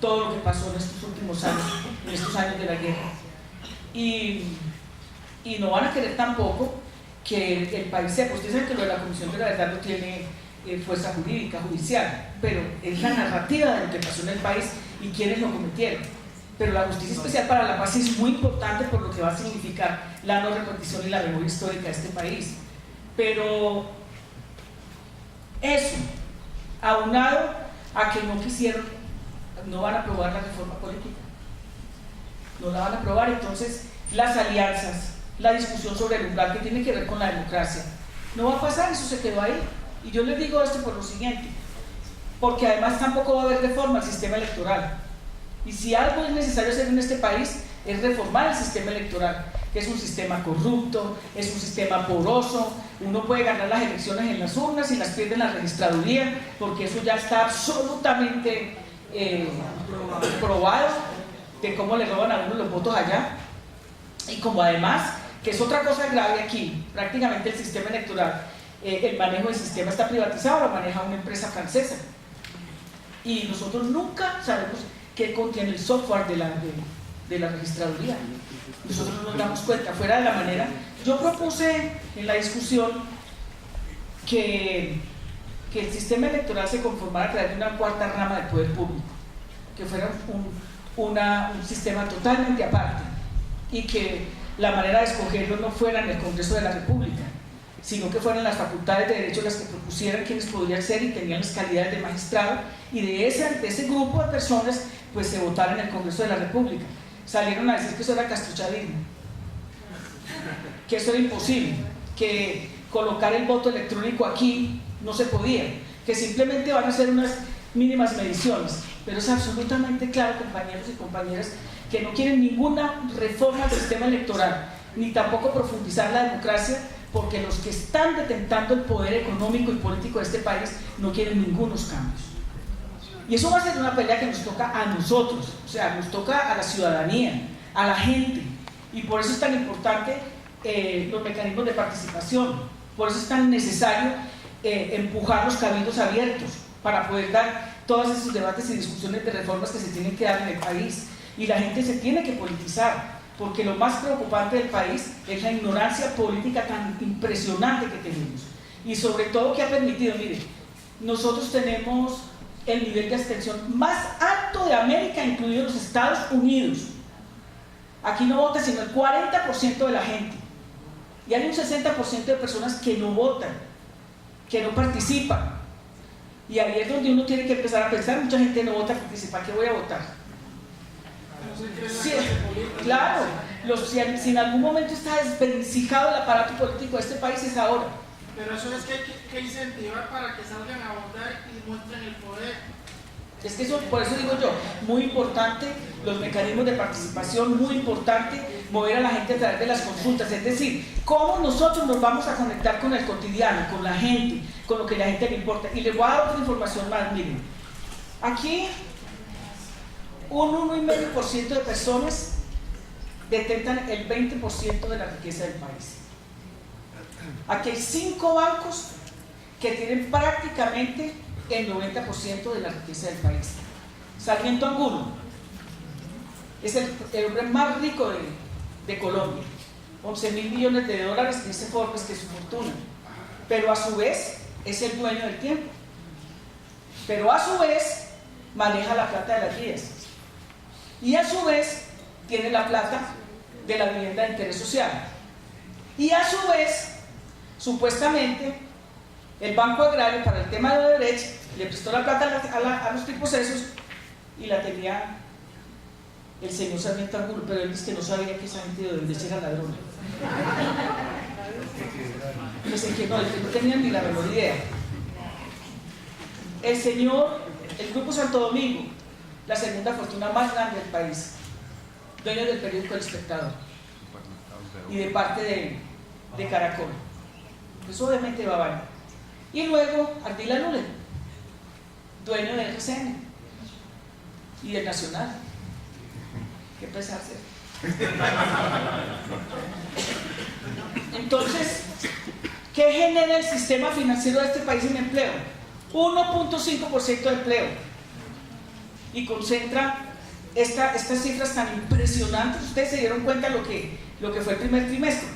todo lo que pasó en estos últimos años, en estos años de la guerra. Y no van a querer tampoco que el país sepa. Ustedes saben que lo de la Comisión de la Verdad no tiene fuerza jurídica, judicial, pero es la narrativa de lo que pasó en el país y quiénes lo cometieron. Pero la Justicia Especial para la Paz es muy importante por lo que va a significar la no repetición y la memoria histórica de este país. Pero eso, aunado a que no van a aprobar la reforma política, no la van a aprobar. Entonces las alianzas, la discusión sobre el umbral que tiene que ver con la democracia, no va a pasar, eso se quedó ahí. Y yo les digo esto por lo siguiente, porque además tampoco va a haber reforma al sistema electoral. Y si algo es necesario hacer en este país es reformar el sistema electoral, que es un sistema corrupto, es un sistema poroso. Uno puede ganar las elecciones en las urnas y las pierde en la registraduría, porque eso ya está absolutamente probado de cómo le roban a uno los votos allá. Y como además, que es otra cosa grave aquí, prácticamente el sistema electoral, el manejo del sistema está privatizado, lo maneja una empresa francesa. Y nosotros nunca sabemos qué contiene el software de la registraduría. Nosotros no nos damos cuenta, fuera de la manera. Yo propuse en la discusión que el sistema electoral se conformara a través de una cuarta rama del poder público, que fuera un sistema totalmente aparte, y que la manera de escogerlo no fuera en el Congreso de la República, sino que fueran las facultades de derecho las que propusieran quiénes podrían ser y tenían las calidades de magistrado, y de ese grupo de personas pues se votara en el Congreso de la República. Salieron a decir que eso era castruchadismo, que eso era imposible, que colocar el voto electrónico aquí no se podía, que simplemente van a hacer unas mínimas mediciones. Pero es absolutamente claro, compañeros y compañeras, que no quieren ninguna reforma al sistema electoral, ni tampoco profundizar la democracia, porque los que están detentando el poder económico y político de este país no quieren ningunos cambios. Y eso va a ser una pelea que nos toca a nosotros, o sea, nos toca a la ciudadanía, a la gente. Y por eso es tan importante los mecanismos de participación, por eso es tan necesario empujar los cabildos abiertos para poder dar todos esos debates y discusiones de reformas que se tienen que dar en el país. Y la gente se tiene que politizar, porque lo más preocupante del país es la ignorancia política tan impresionante que tenemos. Y sobre todo que ha permitido, mire, nosotros tenemos el nivel de abstención más alto de América, incluidos los Estados Unidos. Aquí no vota sino el 40% de la gente. Y hay un 60% de personas que no votan, que no participan. Y ahí es donde uno tiene que empezar a pensar, mucha gente no vota, participa, ¿qué voy a votar? Sí, claro, si en algún momento está desvencijado el aparato político de este país es ahora. Pero eso es que hay que incentivar para que salgan a votar y muestren el poder. Es que eso, por eso digo yo, muy importante los mecanismos de participación, muy importante mover a la gente a través de las consultas, es decir, cómo nosotros nos vamos a conectar con el cotidiano, con la gente, con lo que a la gente le importa. Y les voy a dar otra información más, miren, aquí un 1,5% de personas detentan el 20% de la riqueza del país. Aquí hay 5 bancos que tienen prácticamente el 90% de la riqueza del país. Sarmiento Angulo es el hombre más rico de Colombia, 11.000 millones de dólares, dice Forbes que es su fortuna, pero a su vez es el dueño del tiempo, pero a su vez maneja la plata de las vías y a su vez tiene la plata de la vivienda de interés social. Y a su vez, supuestamente, el Banco Agrario para el tema de Odebrecht le prestó la plata a los tipos esos y la tenía el señor Sarmiento Angulo, pero él dice que no sabía que esa gente de Odebrecht era ladrona. Dice que no tenían ni la menor idea. El Grupo Santo Domingo, la segunda fortuna más grande del país, dueño del periódico El Espectador y de parte de Caracol, pues obviamente va a valer. Y luego Ardila Lulen, dueño del RCN y del Nacional. Qué pesar ser. Entonces, ¿qué genera el sistema financiero de este país en empleo? 1.5% de empleo. Y concentra estas cifras tan impresionantes. Ustedes se dieron cuenta de lo que fue el primer trimestre.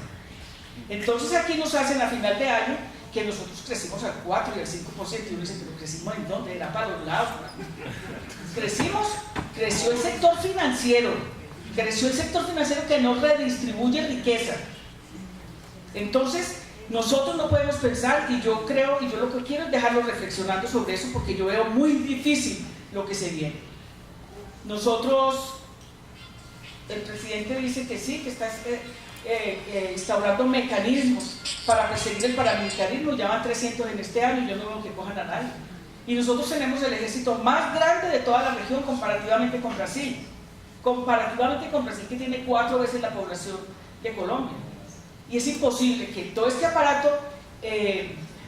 Entonces aquí nos hacen a final de año que nosotros crecimos al 4 y al 5%, y uno dice, pero crecimos ¿en dónde? Era para los lados. Creció el sector financiero, que no redistribuye riqueza. Entonces, nosotros no podemos pensar, y yo lo que quiero es dejarlo reflexionando sobre eso, porque yo veo muy difícil lo que se viene. Nosotros, el presidente dice que sí, que está instaurando mecanismos para perseguir el paramilitarismo, ya van 300 en este año y yo no veo que cojan a nadie. Y nosotros tenemos el ejército más grande de toda la región comparativamente con Brasil, que tiene 4 veces la población de Colombia. Y es imposible que todo este aparato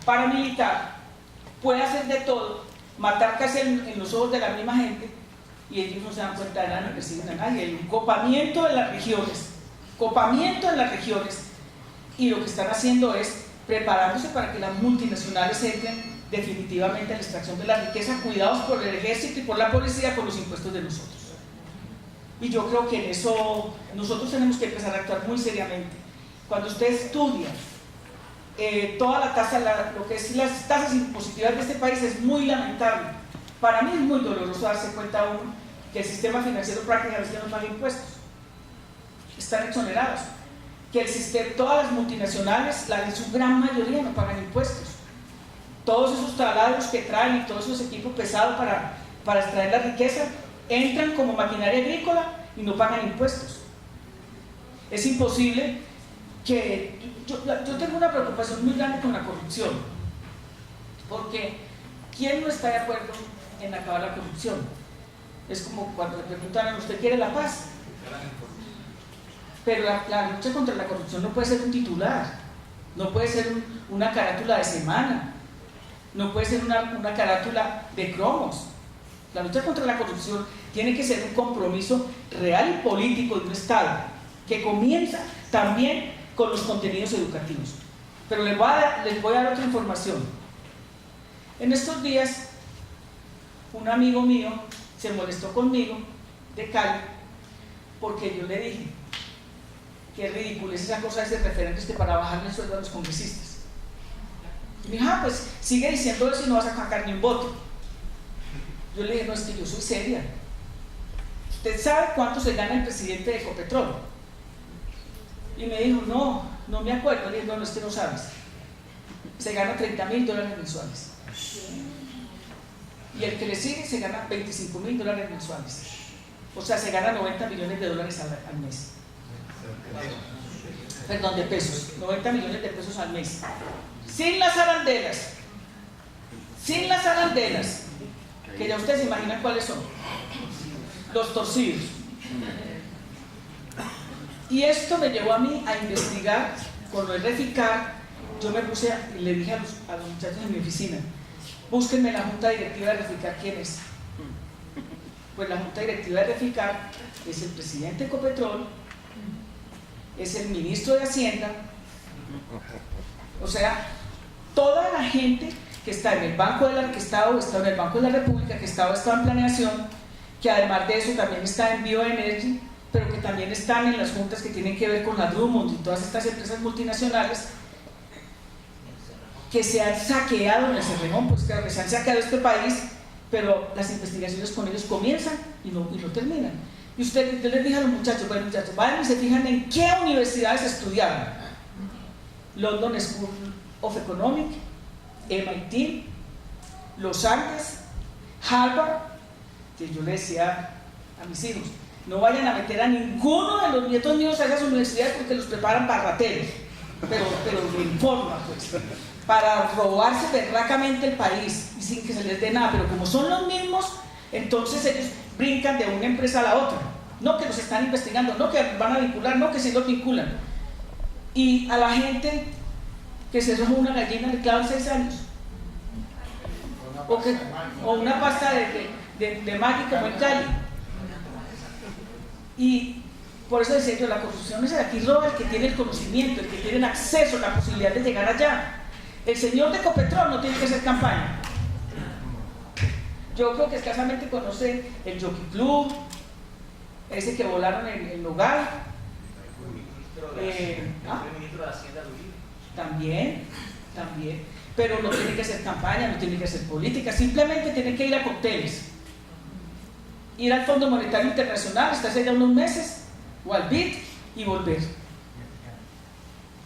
paramilitar pueda hacer de todo, matar casi en los ojos de la misma gente, y ellos no se dan cuenta de nada, no persiguen a nadie. Hay un copamiento en las regiones, y lo que están haciendo es preparándose para que las multinacionales entren definitivamente a la extracción de la riqueza, cuidados por el ejército y por la policía, por los impuestos de nosotros. Y yo creo que en eso nosotros tenemos que empezar a actuar muy seriamente. Cuando usted estudia toda la tasa, lo que es las tasas impositivas de este país, es muy lamentable. Para mí es muy doloroso darse cuenta aún que el sistema financiero prácticamente no paga impuestos. Están exonerados. Que el sistema, todas las multinacionales, en su gran mayoría, no pagan impuestos. Todos esos traslados que traen y todos esos equipos pesados para extraer la riqueza entran como maquinaria agrícola y no pagan impuestos. Es imposible que... Yo tengo una preocupación muy grande con la corrupción, porque ¿quién no está de acuerdo en acabar la corrupción? Es como cuando le preguntan, ¿usted quiere la paz? Pero la lucha contra la corrupción no puede ser un titular, no puede ser una carátula de semana, no puede ser una carátula de cromos. La lucha contra la corrupción tiene que ser un compromiso real y político de un Estado, que comienza también con los contenidos educativos. Pero les voy a dar otra información. En estos días, un amigo mío se molestó conmigo de Cali, porque yo le dije que es ridículo esa cosa de referentes para bajarle el sueldo a los congresistas. Y me dijo, pues sigue diciendo eso y no vas a sacar ni un voto. Yo le dije, no, es que yo soy seria. ¿Usted sabe cuánto se gana el presidente de Ecopetrol? Y me dijo, no me acuerdo. Le dije, no, es que no sabes. Se gana $30.000 mensuales. Y el que le sigue se gana $25.000 mensuales. O sea, se gana $90 millones al mes. Perdón, de pesos. 90 millones de pesos al mes. Sin las arandelas. Que ya ustedes se imaginan cuáles son. Los torcidos. Y esto me llevó a mí a investigar con lo de Reficar. Yo me puse y le dije a los muchachos en mi oficina, búsquenme la junta directiva de Reficar, ¿quién es? Pues la junta directiva de Reficar es el presidente de Ecopetrol, es el ministro de Hacienda, o sea, toda la gente que está en el Banco de la, que está en el Banco de la República, que está en planeación, que además de eso también está en Bioenergy, pero que también están en las juntas que tienen que ver con la Drummond y todas estas empresas multinacionales que se han saqueado en el Cerrejón, pues claro que se han saqueado este país, pero las investigaciones con ellos comienzan y no terminan. Y yo les dije a los muchachos, bueno muchachos, vayan y se fijan en qué universidades estudiaron. London School of Economics, MIT, Los Andes, Harvard. Que yo le decía a mis hijos, no vayan a meter a ninguno de los nietos míos a esas universidades porque los preparan para rateros, pero en forma, pues, para robarse berracamente el país y sin que se les dé nada. Pero como son los mismos, entonces ellos brincan de una empresa a la otra. No que los están investigando, no que van a vincular, no que sí los vinculan. Y a la gente que se roba una gallina le clavan 6 años. O una pasta de Maggi como en Cali. Y por eso decía yo, la corrupción es el aquí roba el que tiene el conocimiento, el que tiene el acceso, la posibilidad de llegar allá. El señor de Ecopetrol no tiene que hacer campaña. Yo creo que escasamente conoce el Jockey Club, ese que volaron en Nogal. El ministro de Hacienda también, pero no tiene que hacer campaña, no tiene que hacer política, simplemente tiene que ir a cócteles, ir al Fondo Monetario Internacional, estarse allá unos meses, o al BID, y volver.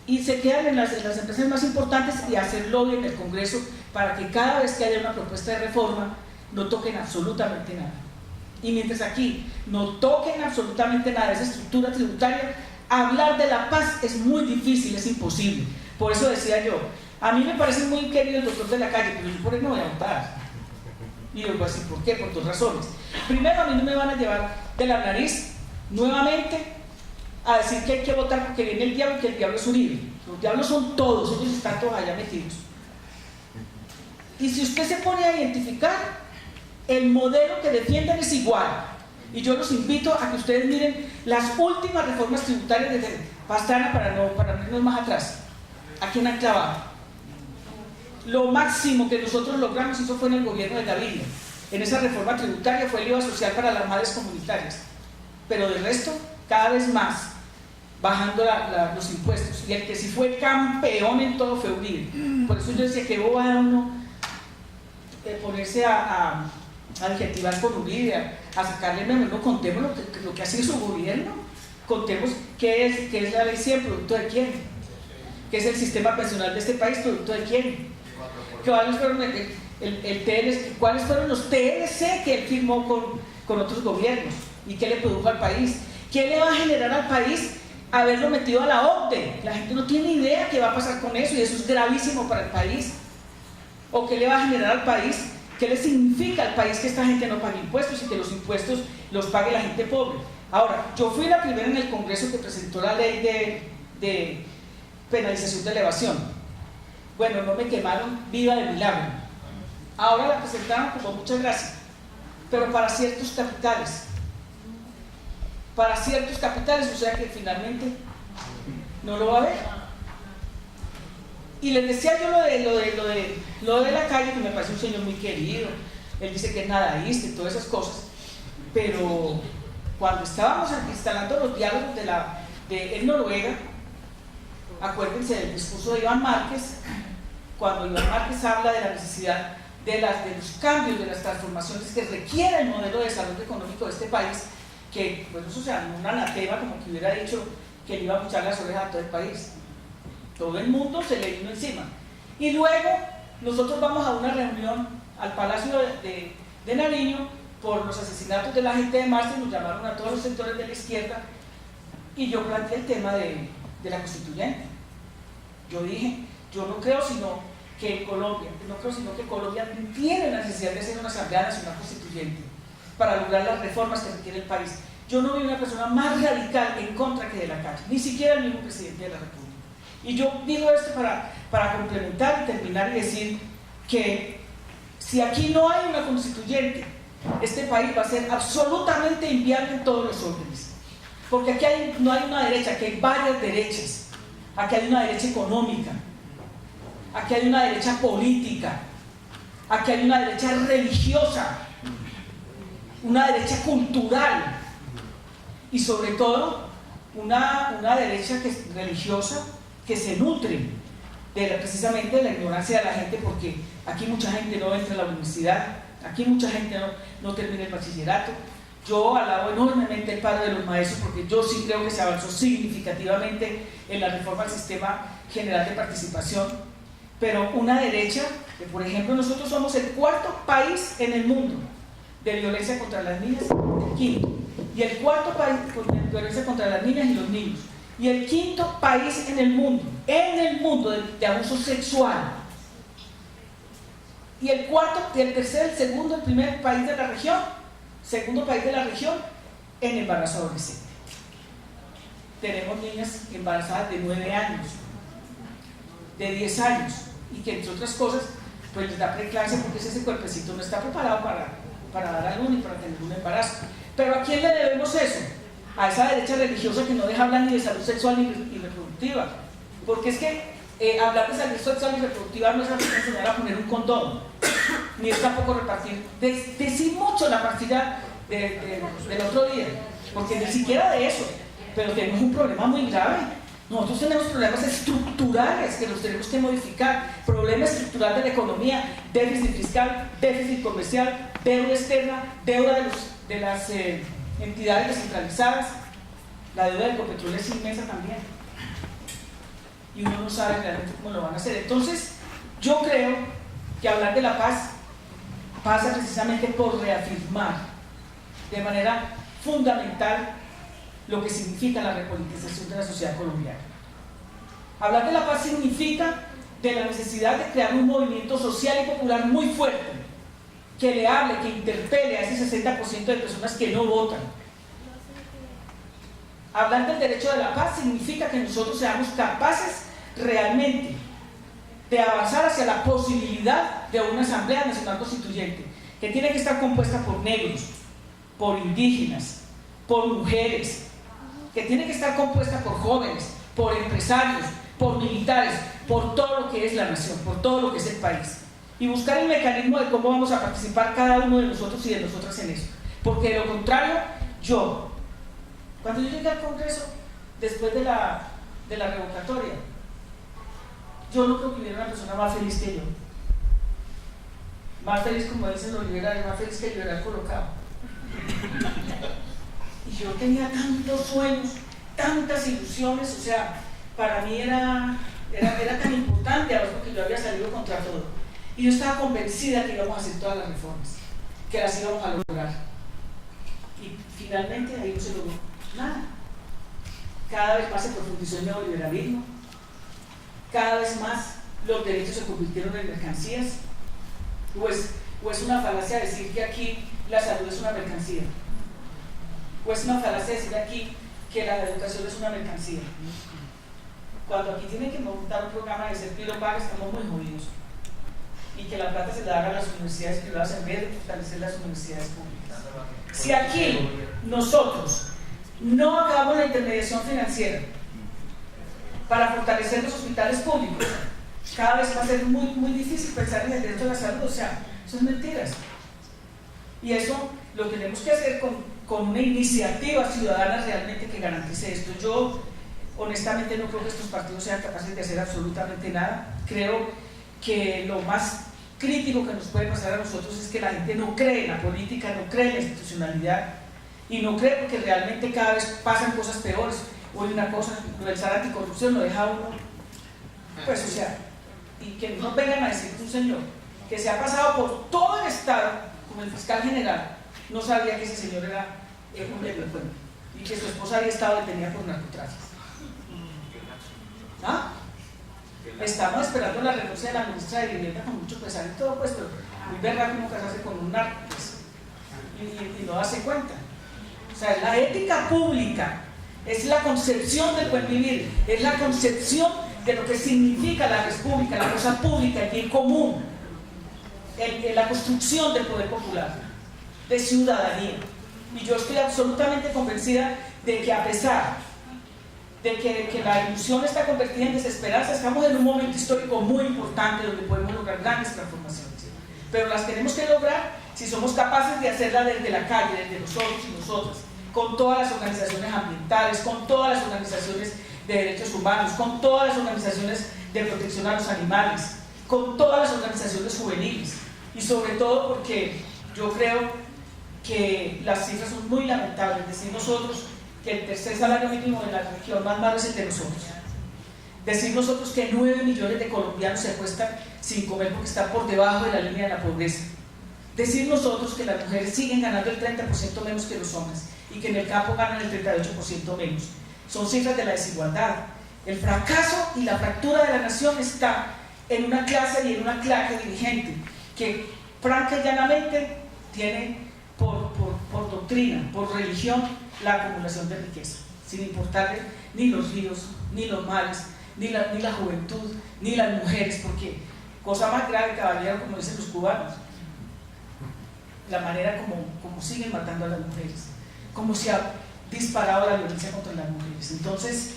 Y se quedan en las empresas más importantes y hacer lobby en el Congreso para que cada vez que haya una propuesta de reforma no toquen absolutamente nada. Y mientras aquí no toquen absolutamente nada de esa estructura tributaria, hablar de la paz es muy difícil, es imposible. Por eso decía yo, a mí me parece muy querido el doctor de la calle, pero yo por él no voy a votar. Y yo voy a decir, ¿por qué? Por 2 razones. Primero, a mí no me van a llevar de la nariz nuevamente a decir que hay que votar porque viene el diablo y que el diablo es Uribe. Los diablos son todos, ellos están todos allá metidos. Y si usted se pone a identificar, el modelo que defienden es igual. Y yo los invito a que ustedes miren las últimas reformas tributarias de Pastrana para no irnos más atrás. ¿A quién han clavado? Lo máximo que nosotros logramos, eso fue en el gobierno de Gaviria. En esa reforma tributaria fue el IVA social para las madres comunitarias. Pero del resto, cada vez más, bajando los impuestos. Y el que sí fue campeón en todo fue Uribe. Por eso yo decía que boba uno ponerse a adjetivar con Uribe, a sacarle meme. No, contemos lo que ha sido su gobierno, contemos qué es la ley 100, producto de quién, qué es el sistema pensional de este país, producto de quién, cuáles fueron cuáles fueron los TLC que él firmó con otros gobiernos y qué le produjo al país, qué le va a generar al país haberlo metido a la OCDE. La gente no tiene idea qué va a pasar con eso y eso es gravísimo para el país. O qué le va a generar al país, qué le significa al país que esta gente no pague impuestos y que los impuestos los pague la gente pobre. Ahora, yo fui la primera en el Congreso que presentó la ley de penalización de la evasión. Bueno, no me quemaron viva de milagro. Ahora la presentaron con muchas gracias, pero para ciertos capitales. Para ciertos capitales, o sea que finalmente no lo va a ver. Y les decía yo lo de la calle, que me parece un señor muy querido. Él dice que es nadaísta y todas esas cosas. Pero cuando estábamos instalando los diálogos en Noruega, acuérdense del discurso de Iván Márquez, cuando Iván Márquez habla de la necesidad de los cambios, de las transformaciones que requiere el modelo de desarrollo económico de este país, que, pues, o sea, un anatema como que hubiera dicho que le iba a puchar las orejas a todo el país. Todo el mundo se le vino encima. Y luego nosotros vamos a una reunión al Palacio de Nariño por los asesinatos de la gente de marzo, nos llamaron a todos los sectores de la izquierda y yo planteé el tema de la constituyente. Yo dije, yo no creo sino que Colombia tiene la necesidad de hacer una asamblea nacional constituyente para lograr las reformas que requiere el país. Yo no vi una persona más radical en contra que de la calle, ni siquiera el mismo presidente de la República. Y yo digo esto para complementar y terminar y decir que si aquí no hay una constituyente, este país va a ser absolutamente inviable en todos los órdenes. Porque aquí no hay una derecha, aquí hay varias derechas. Aquí hay una derecha económica, aquí hay una derecha política, aquí hay una derecha religiosa, una derecha cultural y sobre todo una derecha religiosa que se nutre precisamente de la ignorancia de la gente, porque aquí mucha gente no entra a la universidad, aquí mucha gente no termina el bachillerato, Yo alabo enormemente el paro de los maestros porque yo sí creo que se avanzó significativamente en la reforma al sistema general de participación, pero una derecha, que por ejemplo nosotros somos el 4º país en el mundo de violencia contra las niñas, el 5º, y el 4º país de violencia contra las niñas y los niños, y el 5º país en el mundo de abuso sexual, y el 4º, el 3º, el 2º, el primer país de la región, segundo país de la región en embarazo adolescente. Tenemos niñas embarazadas de 9 años, de 10 años, y que entre otras cosas pues les da preeclampsia porque ese cuerpecito no está preparado para dar a luz ni para tener un embarazo. Pero ¿a quién le debemos eso? A esa derecha religiosa que no deja hablar ni de salud sexual ni reproductiva, porque es que hablar de salud sexual y reproductiva no es enseñar a poner un condón, ni es tampoco repartir, decir mucho la partida del otro día, porque ni siquiera de eso, pero tenemos un problema muy grave. Nosotros tenemos problemas estructurales que los tenemos que modificar, problema estructural de la economía, déficit fiscal, déficit comercial, deuda externa, deuda de las entidades descentralizadas, la deuda del Ecopetrol es inmensa también, y uno no sabe realmente cómo lo van a hacer. Entonces, yo creo que hablar de la paz pasa precisamente por reafirmar de manera fundamental lo que significa la repolitización de la sociedad colombiana. Hablar de la paz significa de la necesidad de crear un movimiento social y popular muy fuerte, que le hable, que interpele a ese 60% de personas que no votan. Hablar del derecho de la paz significa que nosotros seamos capaces realmente de avanzar hacia la posibilidad de una Asamblea Nacional Constituyente, que tiene que estar compuesta por negros, por indígenas, por mujeres, que tiene que estar compuesta por jóvenes, por empresarios, por militares, por todo lo que es la nación, por todo lo que es el país, y buscar el mecanismo de cómo vamos a participar cada uno de nosotros y de nosotras en eso, porque de lo contrario, cuando yo llegué al Congreso después de la revocatoria, yo no creo que hubiera una persona más feliz que yo, más feliz, como dicen los liberales, más feliz que el liberal colocado. Y yo tenía tantos sueños, tantas ilusiones, o sea, para mí era tan importante, ahora porque yo había salido contra todo. Y yo estaba convencida que íbamos a hacer todas las reformas, que las íbamos a lograr. Y finalmente ahí no se logró nada. Cada vez más se profundizó el neoliberalismo, cada vez más los derechos se convirtieron en mercancías, o es una falacia decir que aquí la salud es una mercancía, o es una falacia decir aquí que la educación es una mercancía. Cuando aquí tienen que montar un programa de ser paga, estamos muy jodidos, y que la plata se la haga a las universidades privadas en vez de fortalecer las universidades públicas. Si aquí nosotros no acabamos la intermediación financiera para fortalecer los hospitales públicos, cada vez va a ser muy, muy difícil pensar en el derecho a la salud. O sea, eso es mentiras. Y eso lo tenemos que hacer con una iniciativa ciudadana realmente que garantice esto. Yo honestamente no creo que estos partidos sean capaces de hacer absolutamente nada. Creo que lo más crítico que nos puede pasar a nosotros es que la gente no cree en la política, no cree en la institucionalidad, y no cree porque realmente cada vez pasan cosas peores. Hoy una cosa, lo del SAR anticorrupción lo deja uno, pues o sea, y que no vengan a decir un señor que se ha pasado por todo el Estado como el fiscal general, no sabía que ese señor era un delincuente y que su esposa había estado detenida por narcotráfico. ¿Ah? Estamos esperando la renuncia de la ministra de Vivienda con mucho pesar y todo, pues, pero muy verdad como casarse con un narco, pues, y no darse cuenta. O sea, la ética pública es la concepción del buen vivir, es la concepción de lo que significa la república, la cosa pública, el bien común, la construcción del poder popular, de ciudadanía. Y yo estoy absolutamente convencida de que a pesar de que la ilusión está convertida en desesperanza, estamos en un momento histórico muy importante donde podemos lograr grandes transformaciones, pero las tenemos que lograr si somos capaces de hacerla desde la calle, desde nosotros y nosotras, con todas las organizaciones ambientales, con todas las organizaciones de derechos humanos, con todas las organizaciones de protección a los animales, con todas las organizaciones juveniles, y sobre todo porque yo creo que las cifras son muy lamentables. Decir nosotros que el tercer salario mínimo de la región más malo es el de nosotros. Decir nosotros que 9 millones de colombianos se acuestan sin comer porque están por debajo de la línea de la pobreza. Decir nosotros que las mujeres siguen ganando el 30% menos que los hombres y que en el campo ganan el 38% menos. Son cifras de la desigualdad. El fracaso y la fractura de la nación está en una clase y en una clase dirigente que franca y llanamente tiene por doctrina, por religión, la acumulación de riqueza, sin importarle ni los ríos, ni los mares, ni la juventud, ni las mujeres, porque cosa más grave, caballero, como dicen los cubanos, la manera como siguen matando a las mujeres, como se ha disparado la violencia contra las mujeres. Entonces,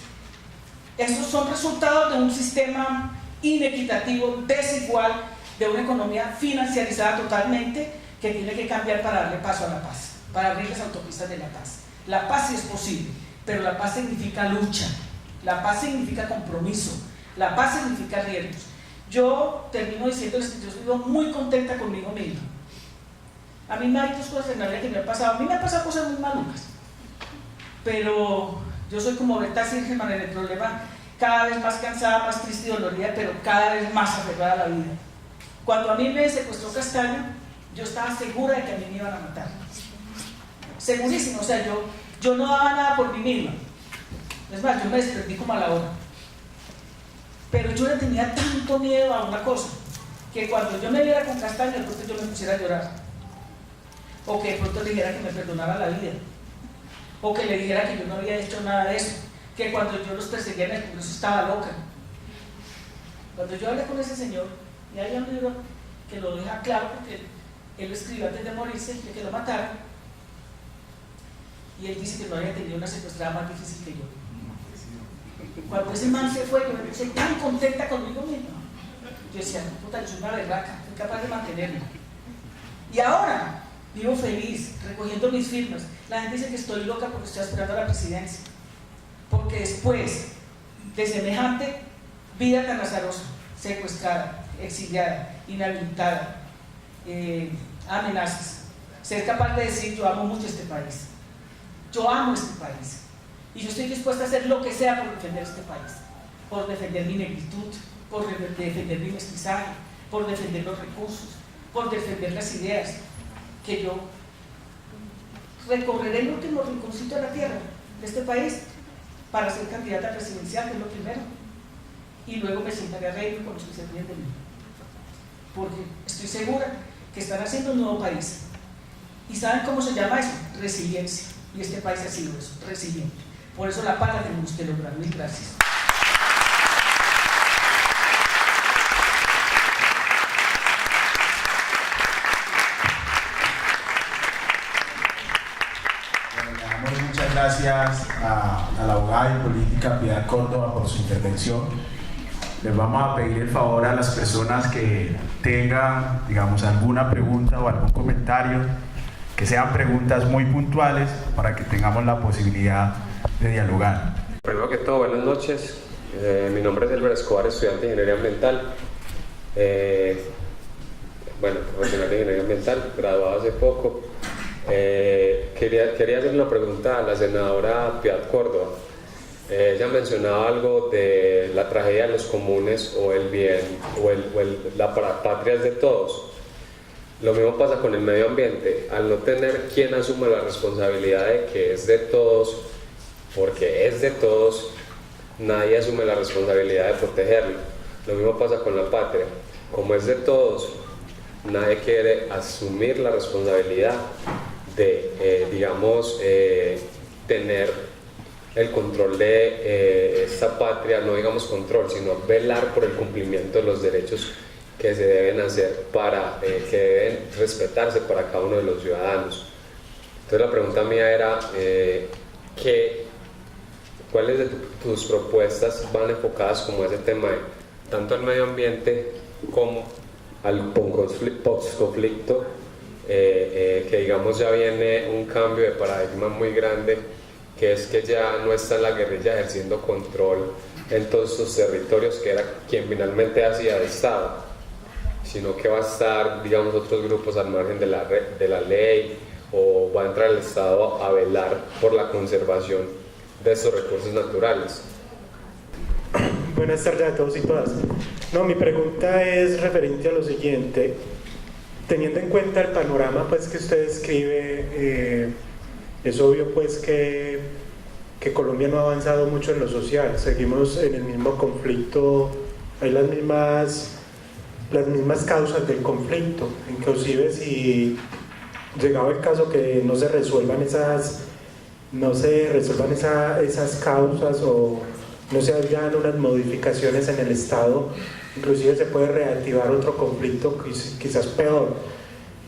estos son resultados de un sistema inequitativo, desigual, de una economía financiarizada totalmente, que tiene que cambiar para darle paso a la paz, para abrir las autopistas de la paz. La paz sí es posible, pero la paz significa lucha, la paz significa compromiso, la paz significa riesgos. Yo termino diciéndoles que yo estoy muy contenta conmigo misma. A mí me hay dos cosas en la vida que me han pasado. A mí me han pasado cosas muy malucas, pero yo soy como Berta Singerman en el problema, cada vez más cansada, más triste y dolorida, pero cada vez más aferrada a la vida. Cuando a mí me secuestró Castaño, yo estaba segura de que a mí me iban a matar. Segurísimo, o sea, yo no daba nada por mí misma. Es más, yo me desprendí como a la hora. Pero yo le tenía tanto miedo a una cosa, que cuando yo me viera con Castaño, de pronto yo me pusiera a llorar. O que de pronto le dijera que me perdonara la vida. O que le dijera que yo no había hecho nada de eso. Que cuando yo los perseguía en el Congreso estaba loca. Cuando yo hablé con ese señor, y hay un libro que lo deja claro, porque él lo escribió antes de morirse, de que lo mataron, y él dice que no había tenido una secuestrada más difícil que yo. Cuando ese man se fue, yo me puse tan contenta conmigo misma. Yo decía, no, puta, yo soy una berraca, soy capaz de mantenerlo. Y ahora vivo feliz, recogiendo mis firmas. La gente dice que estoy loca porque estoy aspirando a la presidencia. Porque después de semejante vida tan azarosa, secuestrada, exiliada, inhabilitada, amenazas, ser capaz de decir yo amo mucho este país, yo amo este país y yo estoy dispuesta a hacer lo que sea por defender este país, por defender mi negritud, por defender mi mestizaje, por defender los recursos, por defender las ideas, que yo recorreré el último rinconcito de la tierra de este país para ser candidata presidencial, que es lo primero, y luego me sentaré a reírme con los que se ríen de mí, porque estoy segura que están haciendo un nuevo país. ¿Y saben cómo se llama eso? Resiliencia. Y este país ha sido eso, resiliente. Por eso la paz la tenemos que lograr. Mil gracias. Bueno, le damos muchas gracias a la abogada y política Piedad Córdoba por su intervención. Les vamos a pedir el favor a las personas que tengan, digamos, alguna pregunta o algún comentario, que sean preguntas muy puntuales para que tengamos la posibilidad de dialogar. Primero que todo, buenas noches. Mi nombre es Elber Escobar, estudiante de Ingeniería Ambiental. Profesional de Ingeniería Ambiental, graduado hace poco. Quería hacer una pregunta a la senadora Piedad Córdoba. Ella mencionaba algo de la tragedia de los comunes o el bien, la patria es de todos. Lo mismo pasa con el medio ambiente. Al no tener quien asuma la responsabilidad de que es de todos, porque es de todos, nadie asume la responsabilidad de protegerlo. Lo mismo pasa con la patria. Como es de todos, nadie quiere asumir la responsabilidad de, tener el control de esta patria, no digamos control, sino velar por el cumplimiento de los derechos que se deben hacer que deben respetarse para cada uno de los ciudadanos. Entonces la pregunta mía era, ¿cuáles de tus propuestas van enfocadas como ese tema de tanto al medio ambiente como al post-conflicto, que digamos ya viene un cambio de paradigma muy grande, que es que ya no está la guerrilla ejerciendo control en todos sus territorios, que era quien finalmente hacía de Estado, sino que va a estar, digamos, otros grupos al margen de la ley, o va a entrar el Estado a velar por la conservación de estos recursos naturales? Buenas tardes a todos y todas. No, mi pregunta es referente a lo siguiente. Teniendo en cuenta el panorama pues, que usted describe, es obvio pues, que Colombia no ha avanzado mucho en lo social. Seguimos en el mismo conflicto, hay las mismas causas del conflicto. Inclusive si llegado el caso que no se resuelvan esas causas o no se hagan unas modificaciones en el Estado, inclusive se puede reactivar otro conflicto quizás peor.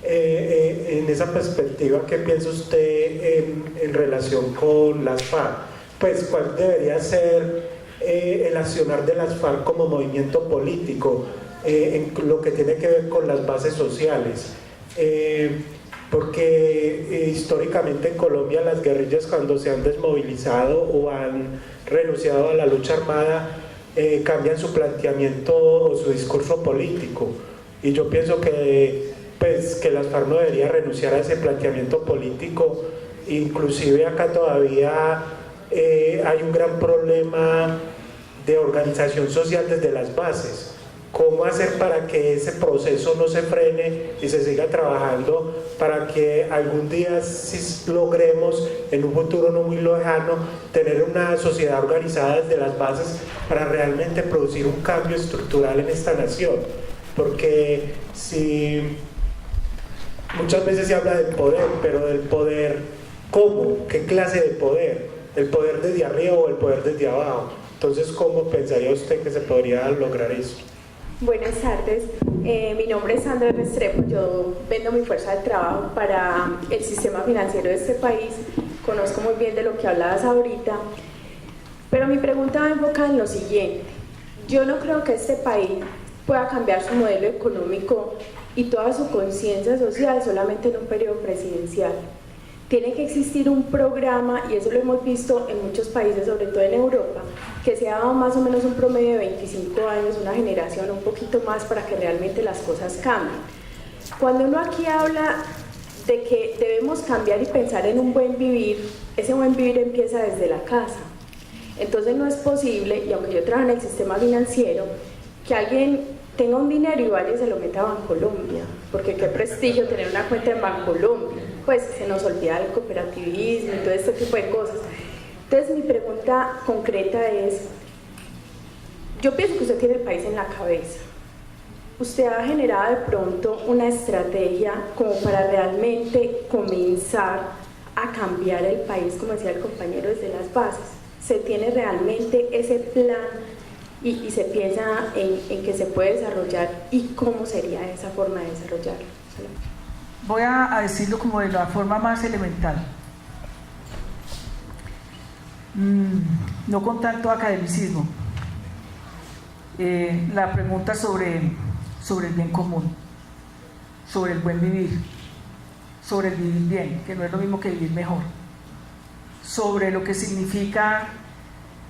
En esa perspectiva, ¿qué piensa usted en relación con las FARC? Pues, ¿cuál debería ser el accionar de las FARC como movimiento político en lo que tiene que ver con las bases sociales? Porque históricamente en Colombia las guerrillas, cuando se han desmovilizado o han renunciado a la lucha armada, cambian su planteamiento o su discurso político, y yo pienso que las FARC no deberían renunciar a ese planteamiento político. Inclusive acá todavía hay un gran problema de organización social desde las bases. ¿Cómo hacer para que ese proceso no se frene y se siga trabajando para que algún día sí logremos, en un futuro no muy lejano, tener una sociedad organizada desde las bases para realmente producir un cambio estructural en esta nación? Porque si muchas veces se habla del poder, pero del poder, ¿cómo? ¿Qué clase de poder? ¿El poder desde arriba o el poder desde abajo? Entonces, ¿cómo pensaría usted que se podría lograr eso? Buenas tardes, mi nombre es Sandra Restrepo, yo vendo mi fuerza de trabajo para el sistema financiero de este país, conozco muy bien de lo que hablabas ahorita, pero mi pregunta va enfocada en lo siguiente: yo no creo que este país pueda cambiar su modelo económico y toda su conciencia social solamente en un periodo presidencial. Tiene que existir un programa, y eso lo hemos visto en muchos países, sobre todo en Europa, que se ha dado más o menos un promedio de 25 años, una generación, un poquito más, para que realmente las cosas cambien. Cuando uno aquí habla de que debemos cambiar y pensar en un buen vivir, ese buen vivir empieza desde la casa. Entonces no es posible, y aunque yo trabajo en el sistema financiero, que alguien tenga un dinero y vaya y se lo meta a Bancolombia, porque qué prestigio tener una cuenta en Bancolombia. Pues se nos olvida el cooperativismo y todo este tipo de cosas. Entonces mi pregunta concreta es, yo pienso que usted tiene el país en la cabeza. Usted ha generado de pronto una estrategia como para realmente comenzar a cambiar el país, como decía el compañero, desde las bases. ¿Se tiene realmente ese plan y se piensa en que se puede desarrollar, y cómo sería esa forma de desarrollarlo? Voy a decirlo como de la forma más elemental, no con tanto academicismo. La pregunta sobre el bien común, sobre el buen vivir, sobre el vivir bien, que no es lo mismo que vivir mejor, sobre lo que significa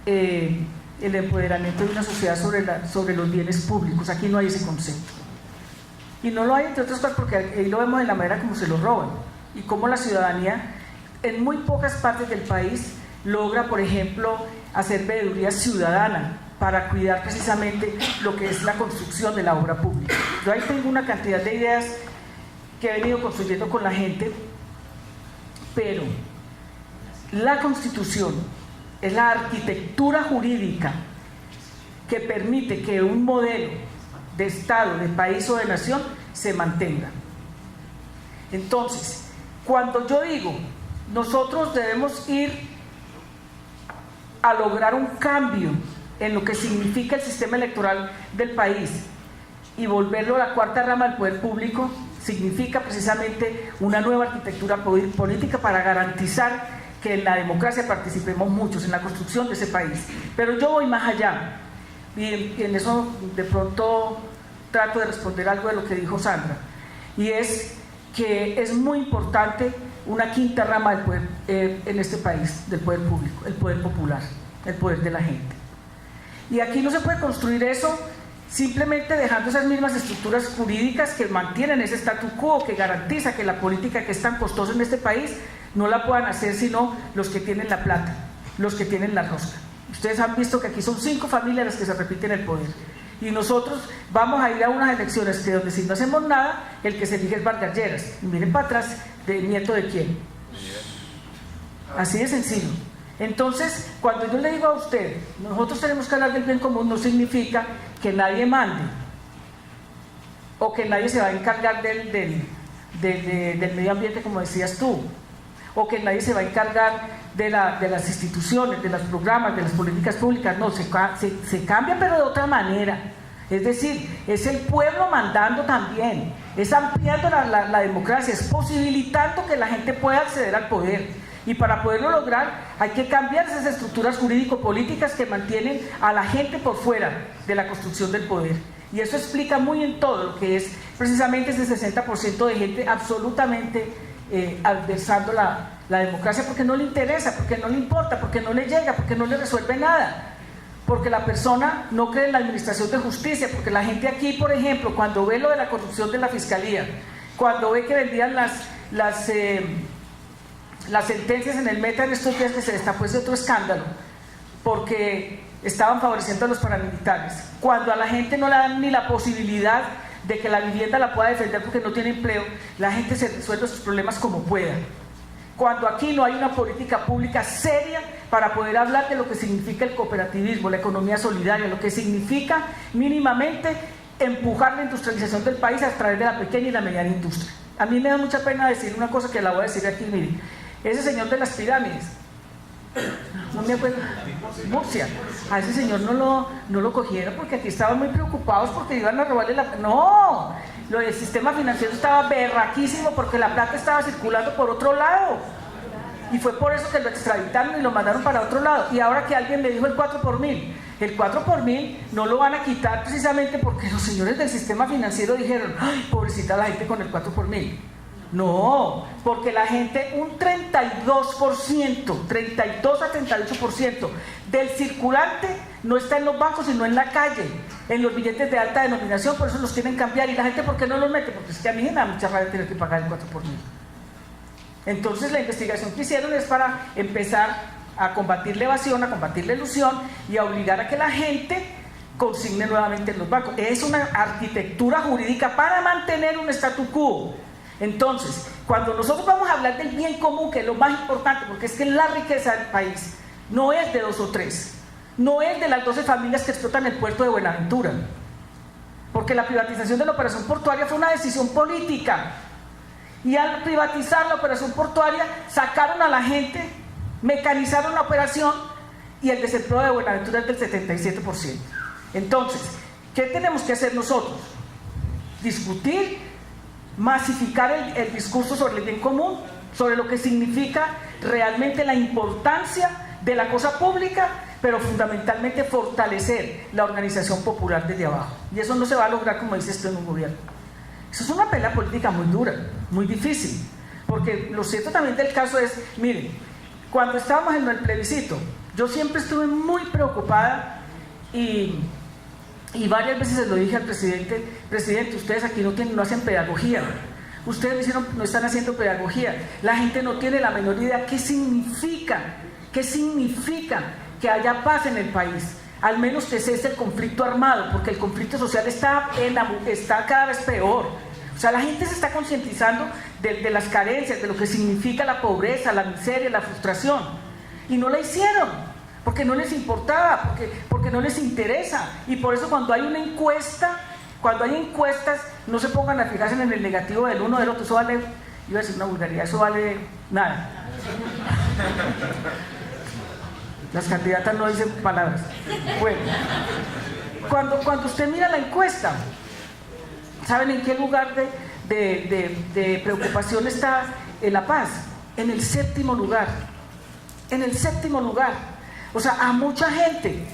el empoderamiento de una sociedad sobre los bienes públicos. Aquí no hay ese concepto. Y no lo hay, entre otras cosas, porque ahí lo vemos de la manera como se lo roban y cómo la ciudadanía en muy pocas partes del país logra, por ejemplo, hacer veeduría ciudadana para cuidar precisamente lo que es la construcción de la obra pública. Yo ahí tengo una cantidad de ideas que he venido construyendo con la gente, pero la Constitución es la arquitectura jurídica que permite que un modelo de Estado, de país o de nación se mantenga. Entonces, cuando yo digo, nosotros debemos ir a lograr un cambio en lo que significa el sistema electoral del país y volverlo a la cuarta rama del poder público, significa precisamente una nueva arquitectura política para garantizar que en la democracia participemos muchos en la construcción de ese país. Pero yo voy más allá, y en eso de pronto trato de responder algo de lo que dijo Sandra, y es que es muy importante una quinta rama del poder en este país, del poder público, el poder popular, el poder de la gente. Y aquí no se puede construir eso simplemente dejando esas mismas estructuras jurídicas que mantienen ese statu quo, que garantiza que la política que es tan costosa en este país no la puedan hacer sino los que tienen la plata, los que tienen la rosca. Ustedes han visto que aquí son 5 familias las que se repiten el poder, y nosotros vamos a ir a unas elecciones que donde si no hacemos nada, el que se elige es Vargas Lleras, y miren para atrás, ¿de nieto de quién? Así de sencillo. Entonces, cuando yo le digo a usted, nosotros tenemos que hablar del bien común, no significa que nadie mande o que nadie se va a encargar del medio ambiente, como decías tú, o que nadie se va a encargar de las instituciones, de los programas, de las políticas públicas. No, se cambia, pero de otra manera. Es decir, es el pueblo mandando también, es ampliando la democracia, es posibilitando que la gente pueda acceder al poder. Y para poderlo lograr hay que cambiar esas estructuras jurídico-políticas que mantienen a la gente por fuera de la construcción del poder. Y eso explica muy en todo lo que es precisamente ese 60% de gente absolutamente adversando la democracia, porque no le interesa, porque no le importa, porque no le llega, porque no le resuelve nada, porque la persona no cree en la administración de justicia, porque la gente aquí, por ejemplo, cuando ve lo de la corrupción de la fiscalía, cuando ve que vendían las sentencias en el Meta en estos días, que se destapó ese otro escándalo, porque estaban favoreciendo a los paramilitares, cuando a la gente no le dan ni la posibilidad de que la vivienda la pueda defender porque no tiene empleo, la gente se resuelve sus problemas como pueda. Cuando aquí no hay una política pública seria para poder hablar de lo que significa el cooperativismo, la economía solidaria, lo que significa mínimamente empujar la industrialización del país a través de la pequeña y la mediana industria. A mí me da mucha pena decir una cosa que la voy a decir aquí, mire, ese señor de las pirámides, no me acuerdo, Murcia, a ese señor no lo cogieron porque aquí estaban muy preocupados porque iban a robarle la... No, el sistema financiero estaba berraquísimo porque la plata estaba circulando por otro lado, y fue por eso que lo extraditaron y lo mandaron para otro lado. Y ahora que alguien le dijo el 4 por mil, el 4 por mil no lo van a quitar precisamente porque los señores del sistema financiero dijeron, ay, pobrecita la gente con el 4 por mil. No, porque la gente, un 32%, 32 a 38% del circulante no está en los bancos sino en la calle, en los billetes de alta denominación, por eso los quieren cambiar. Y la gente, ¿por qué no los mete? Porque es que a mí me da mucha rabia tener que pagar el 4 por mil. Entonces la investigación que hicieron es para empezar a combatir la evasión, a combatir la ilusión y a obligar a que la gente consigne nuevamente en los bancos. Es una arquitectura jurídica para mantener un statu quo. Entonces, cuando nosotros vamos a hablar del bien común, que es lo más importante, porque es que la riqueza del país no es de 2 o 3, no es de las 12 familias que explotan el puerto de Buenaventura, porque la privatización de la operación portuaria fue una decisión política, y al privatizar la operación portuaria sacaron a la gente, mecanizaron la operación, y el desempleo de Buenaventura es del 77%. Entonces, ¿qué tenemos que hacer nosotros? Discutir, masificar el discurso sobre el bien común, sobre lo que significa realmente la importancia de la cosa pública, pero fundamentalmente fortalecer la organización popular desde abajo. Y eso no se va a lograr, como dice esto, en un gobierno. Eso es una pelea política muy dura, muy difícil, porque lo cierto también del caso es, miren, cuando estábamos en el plebiscito, yo siempre estuve muy preocupada y varias veces se lo dije al presidente, ustedes aquí no hacen pedagogía, ustedes no están haciendo pedagogía, la gente no tiene la menor idea qué significa que haya paz en el país, al menos que cese el conflicto armado, porque el conflicto social está cada vez peor. O sea, la gente se está concientizando de las carencias, de lo que significa la pobreza, la miseria, la frustración, y no la hicieron, porque no les importaba, porque no les interesa. Y por eso cuando hay una encuesta, cuando hay encuestas, no se pongan a fijarse en el negativo del uno o del otro. Eso vale, iba a decir una vulgaridad, eso vale nada. Las candidatas no dicen palabras. Bueno, cuando usted mira la encuesta, ¿saben en qué lugar de preocupación está la paz? En el 7º lugar. En el 7º lugar. O sea, a mucha gente.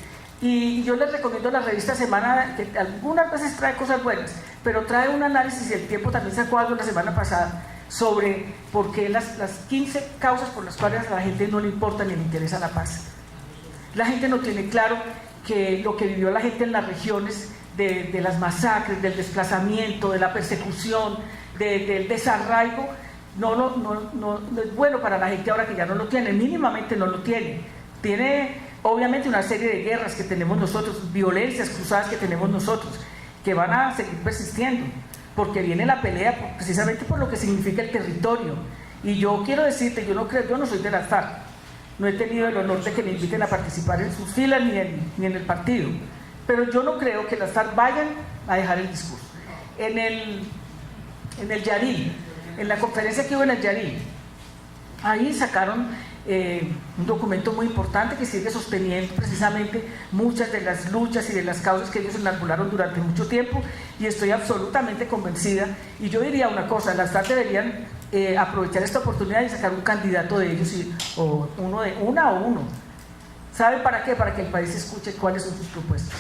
Y yo les recomiendo la revista Semana, que algunas veces trae cosas buenas, pero trae un análisis, y El Tiempo también sacó algo la semana pasada, sobre por qué las 15 causas por las cuales a la gente no le importa ni le interesa la paz. La gente no tiene claro que lo que vivió la gente en las regiones de las masacres, del desplazamiento, de la persecución, del desarraigo, no es bueno para la gente ahora que ya no lo tiene, mínimamente no lo tiene. Tiene obviamente una serie de guerras que tenemos nosotros, violencias cruzadas que tenemos nosotros, que van a seguir persistiendo, porque viene la pelea precisamente por lo que significa el territorio. Y yo quiero decirte, yo no soy de las FARC, no he tenido el honor de que me inviten a participar en sus filas ni en el partido, pero yo no creo que las FARC vayan a dejar el discurso. En el Yaril, en la conferencia que hubo en el Yaril, ahí sacaron un documento muy importante que sigue sosteniendo precisamente muchas de las luchas y de las causas que ellos enarbolaron durante mucho tiempo, y estoy absolutamente convencida. Y yo diría una cosa, las FARC deberían aprovechar esta oportunidad y sacar un candidato de ellos, o uno. ¿Saben para qué? Para que el país escuche cuáles son sus propuestas,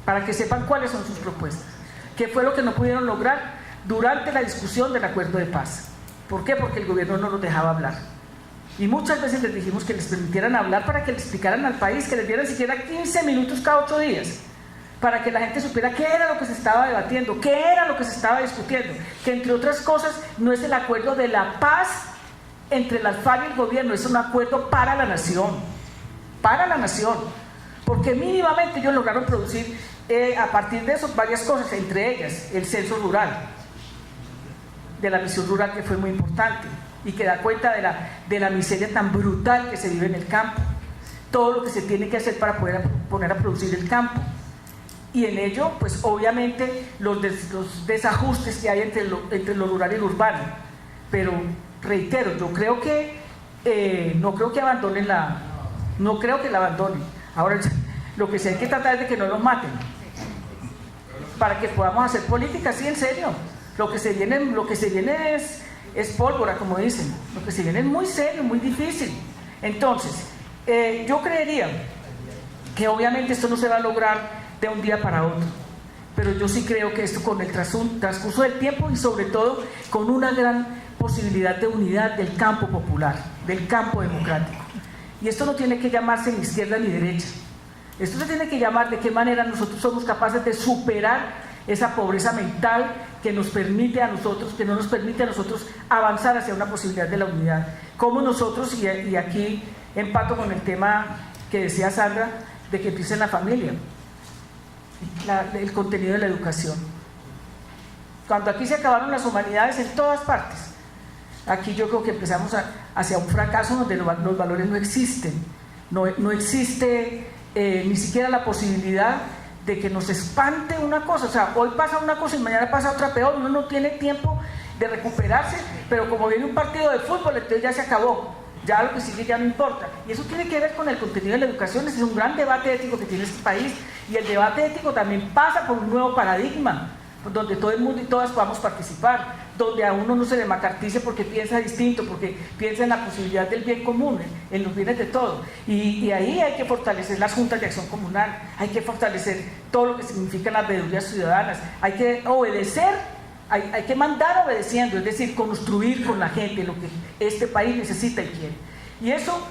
para que sepan cuáles son sus propuestas, qué fue lo que no pudieron lograr durante la discusión del acuerdo de paz. ¿Por qué? Porque el gobierno no los dejaba hablar. Y muchas veces les dijimos que les permitieran hablar para que le explicaran al país, que les dieran siquiera 15 minutos cada 8 días, para que la gente supiera qué era lo que se estaba debatiendo, qué era lo que se estaba discutiendo, que entre otras cosas no es el acuerdo de la paz entre las FARC y el gobierno, es un acuerdo para la nación, porque mínimamente ellos lograron producir a partir de eso varias cosas, entre ellas el censo rural, de la misión rural, que fue muy importante y que da cuenta de la miseria tan brutal que se vive en el campo, todo lo que se tiene que hacer para poder poner a producir el campo, y en ello pues obviamente los desajustes que hay entre lo rural y lo urbano. Pero reitero, yo creo que no creo que abandonen no creo que la abandonen. Ahora lo que sí hay que tratar es de que no los maten, para que podamos hacer política, sí, en serio. Lo que se viene es pólvora, como dicen. Lo que se viene es muy serio, muy difícil. Entonces, yo creería que obviamente esto no se va a lograr de un día para otro, pero yo sí creo que esto, con el transcurso del tiempo, y sobre todo con una gran posibilidad de unidad del campo popular, del campo democrático. Y esto no tiene que llamarse ni izquierda ni derecha. Esto se tiene que llamar de qué manera nosotros somos capaces de superar esa pobreza mental que nos permite a nosotros, que no nos permite a nosotros avanzar hacia una posibilidad de la unidad. Cómo nosotros, y aquí empato con el tema que decía Sandra, de que empiece en la familia, el contenido de la educación. Cuando aquí se acabaron las humanidades en todas partes, aquí yo creo que empezamos hacia un fracaso donde los valores no existen, no existe ni siquiera la posibilidad de que nos espante una cosa. O sea, hoy pasa una cosa y mañana pasa otra peor, uno no tiene tiempo de recuperarse, pero como viene un partido de fútbol, entonces ya se acabó, ya lo que sigue ya no importa. Y eso tiene que ver con el contenido de la educación. Ese es un gran debate ético que tiene este país, y el debate ético también pasa por un nuevo paradigma, donde todo el mundo y todas podamos participar, donde a uno no se le macartice porque piensa distinto, porque piensa en la posibilidad del bien común, en los bienes de todos. Y ahí hay que fortalecer las juntas de acción comunal, hay que fortalecer todo lo que significan las veedurías ciudadanas, hay que obedecer, hay que mandar obedeciendo, es decir, construir con la gente lo que este país necesita y quiere. Y eso,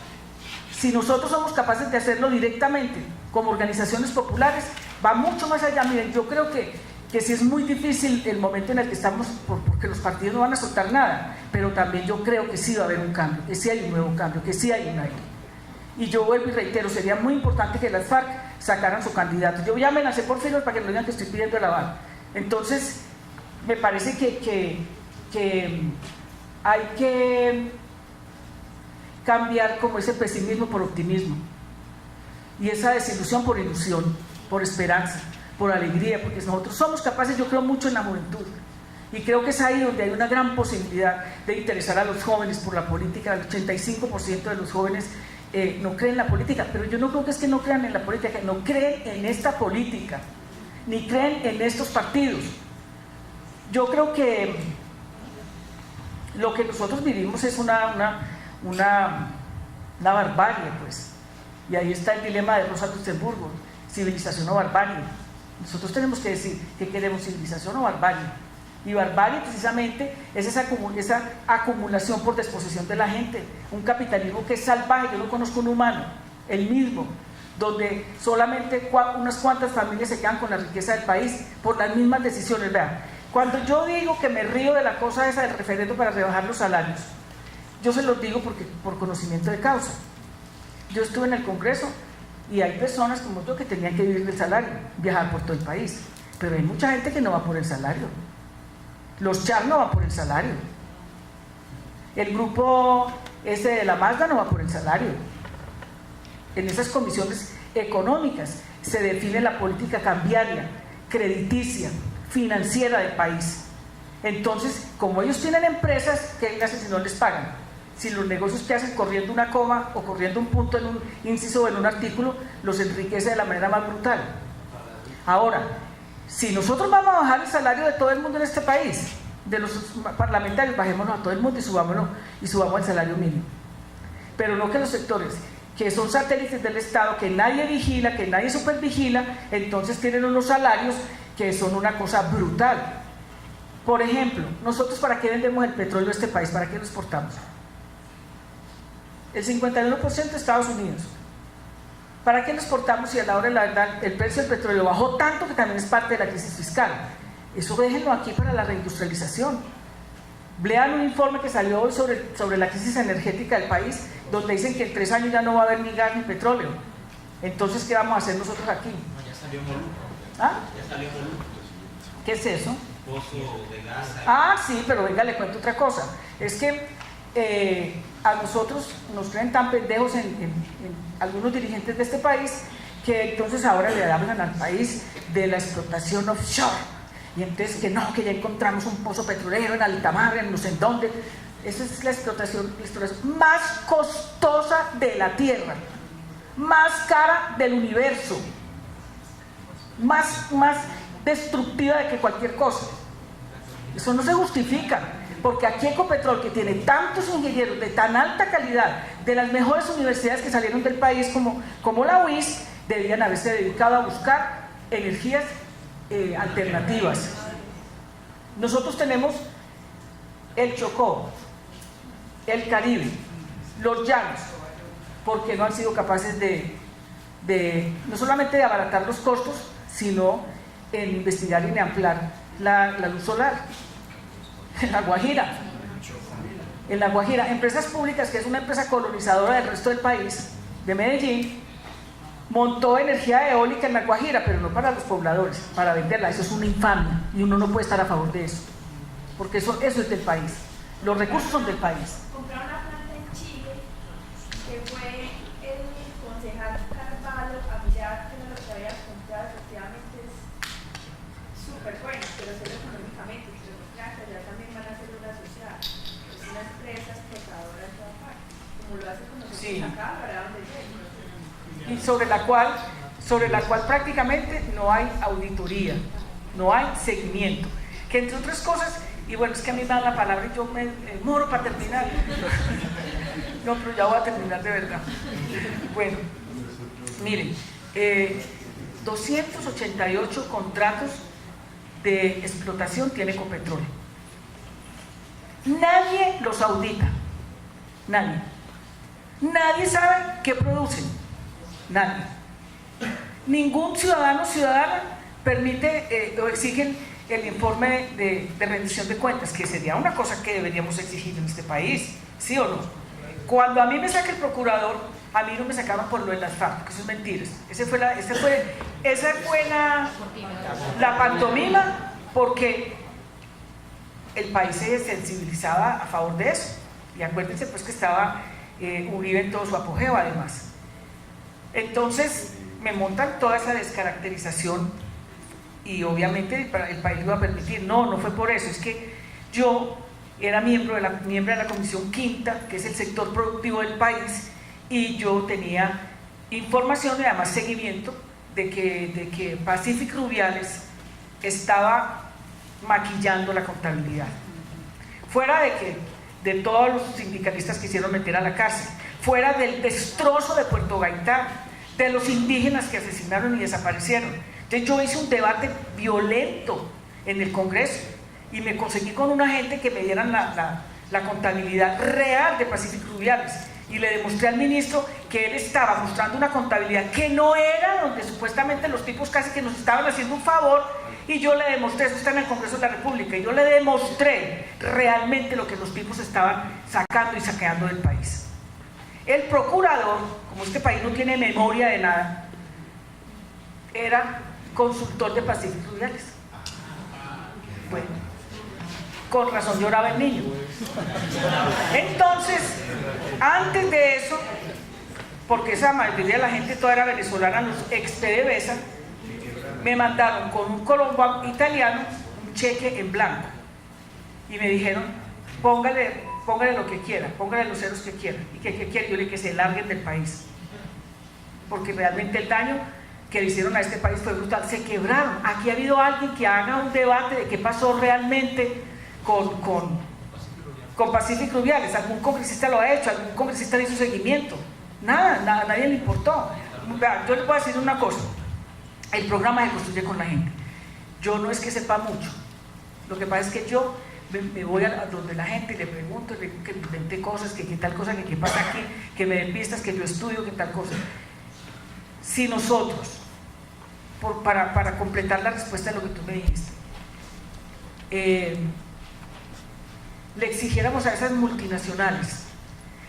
si nosotros somos capaces de hacerlo directamente como organizaciones populares, va mucho más allá. Miren, yo creo que sí es muy difícil el momento en el que estamos, porque los partidos no van a soltar nada, pero también yo creo que sí va a haber un cambio, que sí hay un nuevo cambio, que sí hay un aire. Y yo vuelvo y reitero, sería muy importante que las FARC sacaran su candidato. Yo ya amenacé por filos para que no digan que estoy pidiendo el aval. Entonces, me parece que hay que cambiar como ese pesimismo por optimismo, y esa desilusión por ilusión, por esperanza, por alegría, porque nosotros somos capaces. Yo creo mucho en la juventud, y creo que es ahí donde hay una gran posibilidad de interesar a los jóvenes por la política. El 85% de los jóvenes no creen en la política, pero yo no creo que es que no crean en la política, no creen en esta política, ni creen en estos partidos. Yo creo que lo que nosotros vivimos es una barbarie, pues, y ahí está el dilema de Rosa Luxemburgo: civilización o barbarie. Nosotros tenemos que decir que queremos, civilización o barbarie. Y barbarie precisamente es esa acumulación por disposición de la gente, un capitalismo que es salvaje. Yo no conozco un humano, el mismo, donde solamente unas cuantas familias se quedan con la riqueza del país por las mismas decisiones. Vean, cuando yo digo que me río de la cosa esa del referendo para rebajar los salarios, yo se los digo por conocimiento de causa. Yo estuve en el Congreso y hay personas como yo que tenían que vivir del salario, viajar por todo el país, pero hay mucha gente que no va por el salario. Los Char no van por el salario, el grupo ese de la Mazda no va por el salario. En esas comisiones económicas se define la política cambiaria, crediticia, financiera del país. Entonces, como ellos tienen empresas, ¿qué hacen si no les pagan? Si los negocios que hacen corriendo una coma o corriendo un punto en un inciso o en un artículo, los enriquece de la manera más brutal. Ahora, si nosotros vamos a bajar el salario de todo el mundo en este país, de los parlamentarios, bajémonos a todo el mundo y subamos el salario mínimo. Pero no que los sectores que son satélites del Estado, que nadie vigila, que nadie supervigila, entonces tienen unos salarios que son una cosa brutal. Por ejemplo, nosotros ¿para qué vendemos el petróleo de este país? ¿Para qué lo exportamos? El 51% de Estados Unidos. ¿Para qué lo exportamos si a la hora de la verdad el precio del petróleo bajó tanto que también es parte de la crisis fiscal? Eso déjenlo aquí para la reindustrialización. Lean un informe que salió hoy sobre la crisis energética del país, donde dicen que en 3 años ya no va a haber ni gas ni petróleo. Entonces, ¿qué vamos a hacer nosotros aquí? Ya salió Molucco. ¿Ah? Ya salió Molucco. ¿Qué es eso? Pozo de gas. Ah, sí, pero venga, le cuento otra cosa. Es que a nosotros nos creen tan pendejos en algunos dirigentes de este país, que entonces ahora le hablan al país de la explotación offshore. Y entonces que no, que ya encontramos un pozo petrolero en Altamar, en no sé en dónde. Esa es la explotación más costosa de la tierra, más cara del universo, más destructiva de que cualquier cosa. Eso no se justifica, porque aquí Ecopetrol, que tiene tantos ingenieros de tan alta calidad, de las mejores universidades que salieron del país como la UIS, deberían haberse dedicado a buscar energías alternativas. Nosotros tenemos el Chocó, el Caribe, los llanos, porque no han sido capaces de no solamente de abaratar los costos, sino en investigar y en ampliar la luz solar. En La Guajira, Empresas Públicas, que es una empresa colonizadora del resto del país, de Medellín, montó energía eólica en La Guajira, pero no para los pobladores, para venderla. Eso es una infamia y uno no puede estar a favor de eso, porque eso es del país, los recursos son del país. Compraron una planta en Chile que fue el concejal Carvalho a mirar que no lo que había comprado efectivamente es súper bueno, pero solo económicamente, pero claro, ya también van a hacer una social, es una empresa explotadora en toda parte, como lo hace con nosotros Sí. acá, para donde llega. Y sobre la cual prácticamente no hay auditoría, no hay seguimiento, que entre otras cosas, y bueno, es que a mí me dan la palabra y yo me moro para terminar. No, pero ya voy a terminar de verdad. Bueno, miren, 288 contratos de explotación tiene Ecopetrol. Nadie los audita, nadie. Nadie sabe qué producen, nadie. Ningún ciudadano o ciudadana permite o exige el informe de rendición de cuentas, que sería una cosa que deberíamos exigir en este país, ¿sí o no? Cuando a mí me saca el procurador, a mí no me sacaron por lo de las FARC, que eso es mentiras. Esa fue la pantomima, porque el país se sensibilizaba a favor de eso. Y acuérdense pues que estaba Uribe en todo su apogeo además. Entonces me montan toda esa descaracterización y obviamente el país lo iba a permitir. No fue por eso, es que yo era miembro de la Comisión Quinta, que es el sector productivo del país, y yo tenía información y además seguimiento de que Pacific Rubiales estaba maquillando la contabilidad. Fuera de todos los sindicalistas que quisieron meter a la cárcel, fuera del destrozo de Puerto Gaitán, de los indígenas que asesinaron y desaparecieron. Entonces yo hice un debate violento en el Congreso y me conseguí con una gente que me dieran la contabilidad real de Pacific Rubiales, y le demostré al ministro que él estaba mostrando una contabilidad que no era, donde supuestamente los tipos casi que nos estaban haciendo un favor, y yo le demostré, eso está en el Congreso de la República, y yo le demostré realmente lo que los tipos estaban sacando y saqueando del país. El procurador, como este país no tiene memoria de nada, era consultor de Pacífico Rubiales. Bueno, con razón lloraba el niño. Entonces, antes de eso, porque esa mayoría de la gente toda era venezolana, los ex PDVSA, me mandaron con un colombo italiano un cheque en blanco y me dijeron, póngale lo que quiera, póngale los ceros que quiera, y que quiera, yo le dije que se larguen del país, porque realmente el daño que le hicieron a este país fue brutal. Se quebraron. Aquí ha habido alguien que haga un debate de qué pasó realmente con Pacífico Rubiales. Algún congresista lo ha hecho, algún congresista le hizo seguimiento. Nada, a nadie le importó. Yo les voy a decir una cosa, el programa se construye con la gente. Yo no es que sepa mucho, lo que pasa es que yo me voy a donde la gente y le pregunto, le digo que me inventé cosas, que qué tal cosa, que qué pasa aquí, que me den pistas, que yo estudio, que tal cosa. Si nosotros, para completar la respuesta de lo que tú me dijiste, le exigiéramos a esas multinacionales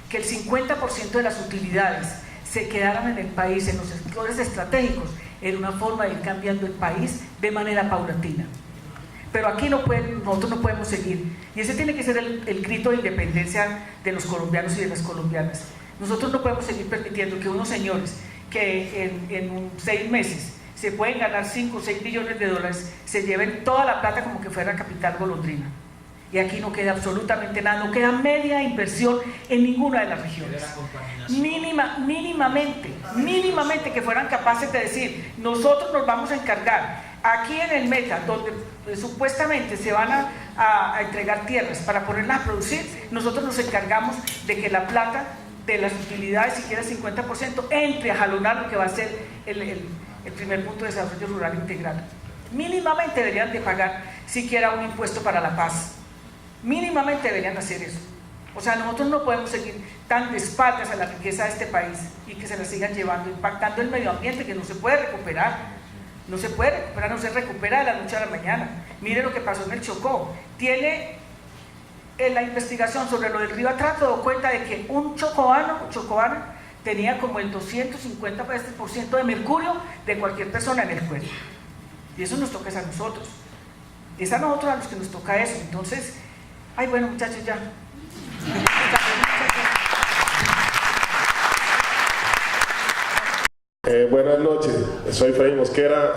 que el 50% de las utilidades se quedaran en el país, en los sectores estratégicos, era una forma de ir cambiando el país de manera paulatina. Pero aquí nosotros no podemos seguir, y ese tiene que ser el grito de independencia de los colombianos y de las colombianas. Nosotros no podemos seguir permitiendo que unos señores que en 6 meses se pueden ganar 5 o 6 billones de dólares, se lleven toda la plata como que fuera capital golondrina. Y aquí no queda absolutamente nada, no queda media inversión en ninguna de las regiones. Mínimamente que fueran capaces de decir, nosotros nos vamos a encargar, aquí en el Meta, donde supuestamente se van a entregar tierras para ponerlas a producir, nosotros nos encargamos de que la plata de las utilidades, siquiera 50%, entre a jalonar lo que va a ser el primer punto de desarrollo rural integral. Mínimamente deberían de pagar siquiera un impuesto para la paz. Mínimamente deberían hacer eso. O sea, nosotros no podemos seguir tan de espaldas a la riqueza de este país y que se la sigan llevando, impactando el medio ambiente, que no se puede recuperar. No se recupera de la noche a la mañana. Mire lo que pasó en el Chocó. Tiene en la investigación sobre lo del río Atrato dado cuenta de que un chocobana tenía como el 250% de mercurio de cualquier persona en el cuerpo. Y eso nos toca a nosotros. Es a nosotros a los que nos toca eso. Entonces, ay, bueno, muchachos, ya. Buenas noches, soy Freddy Mosquera,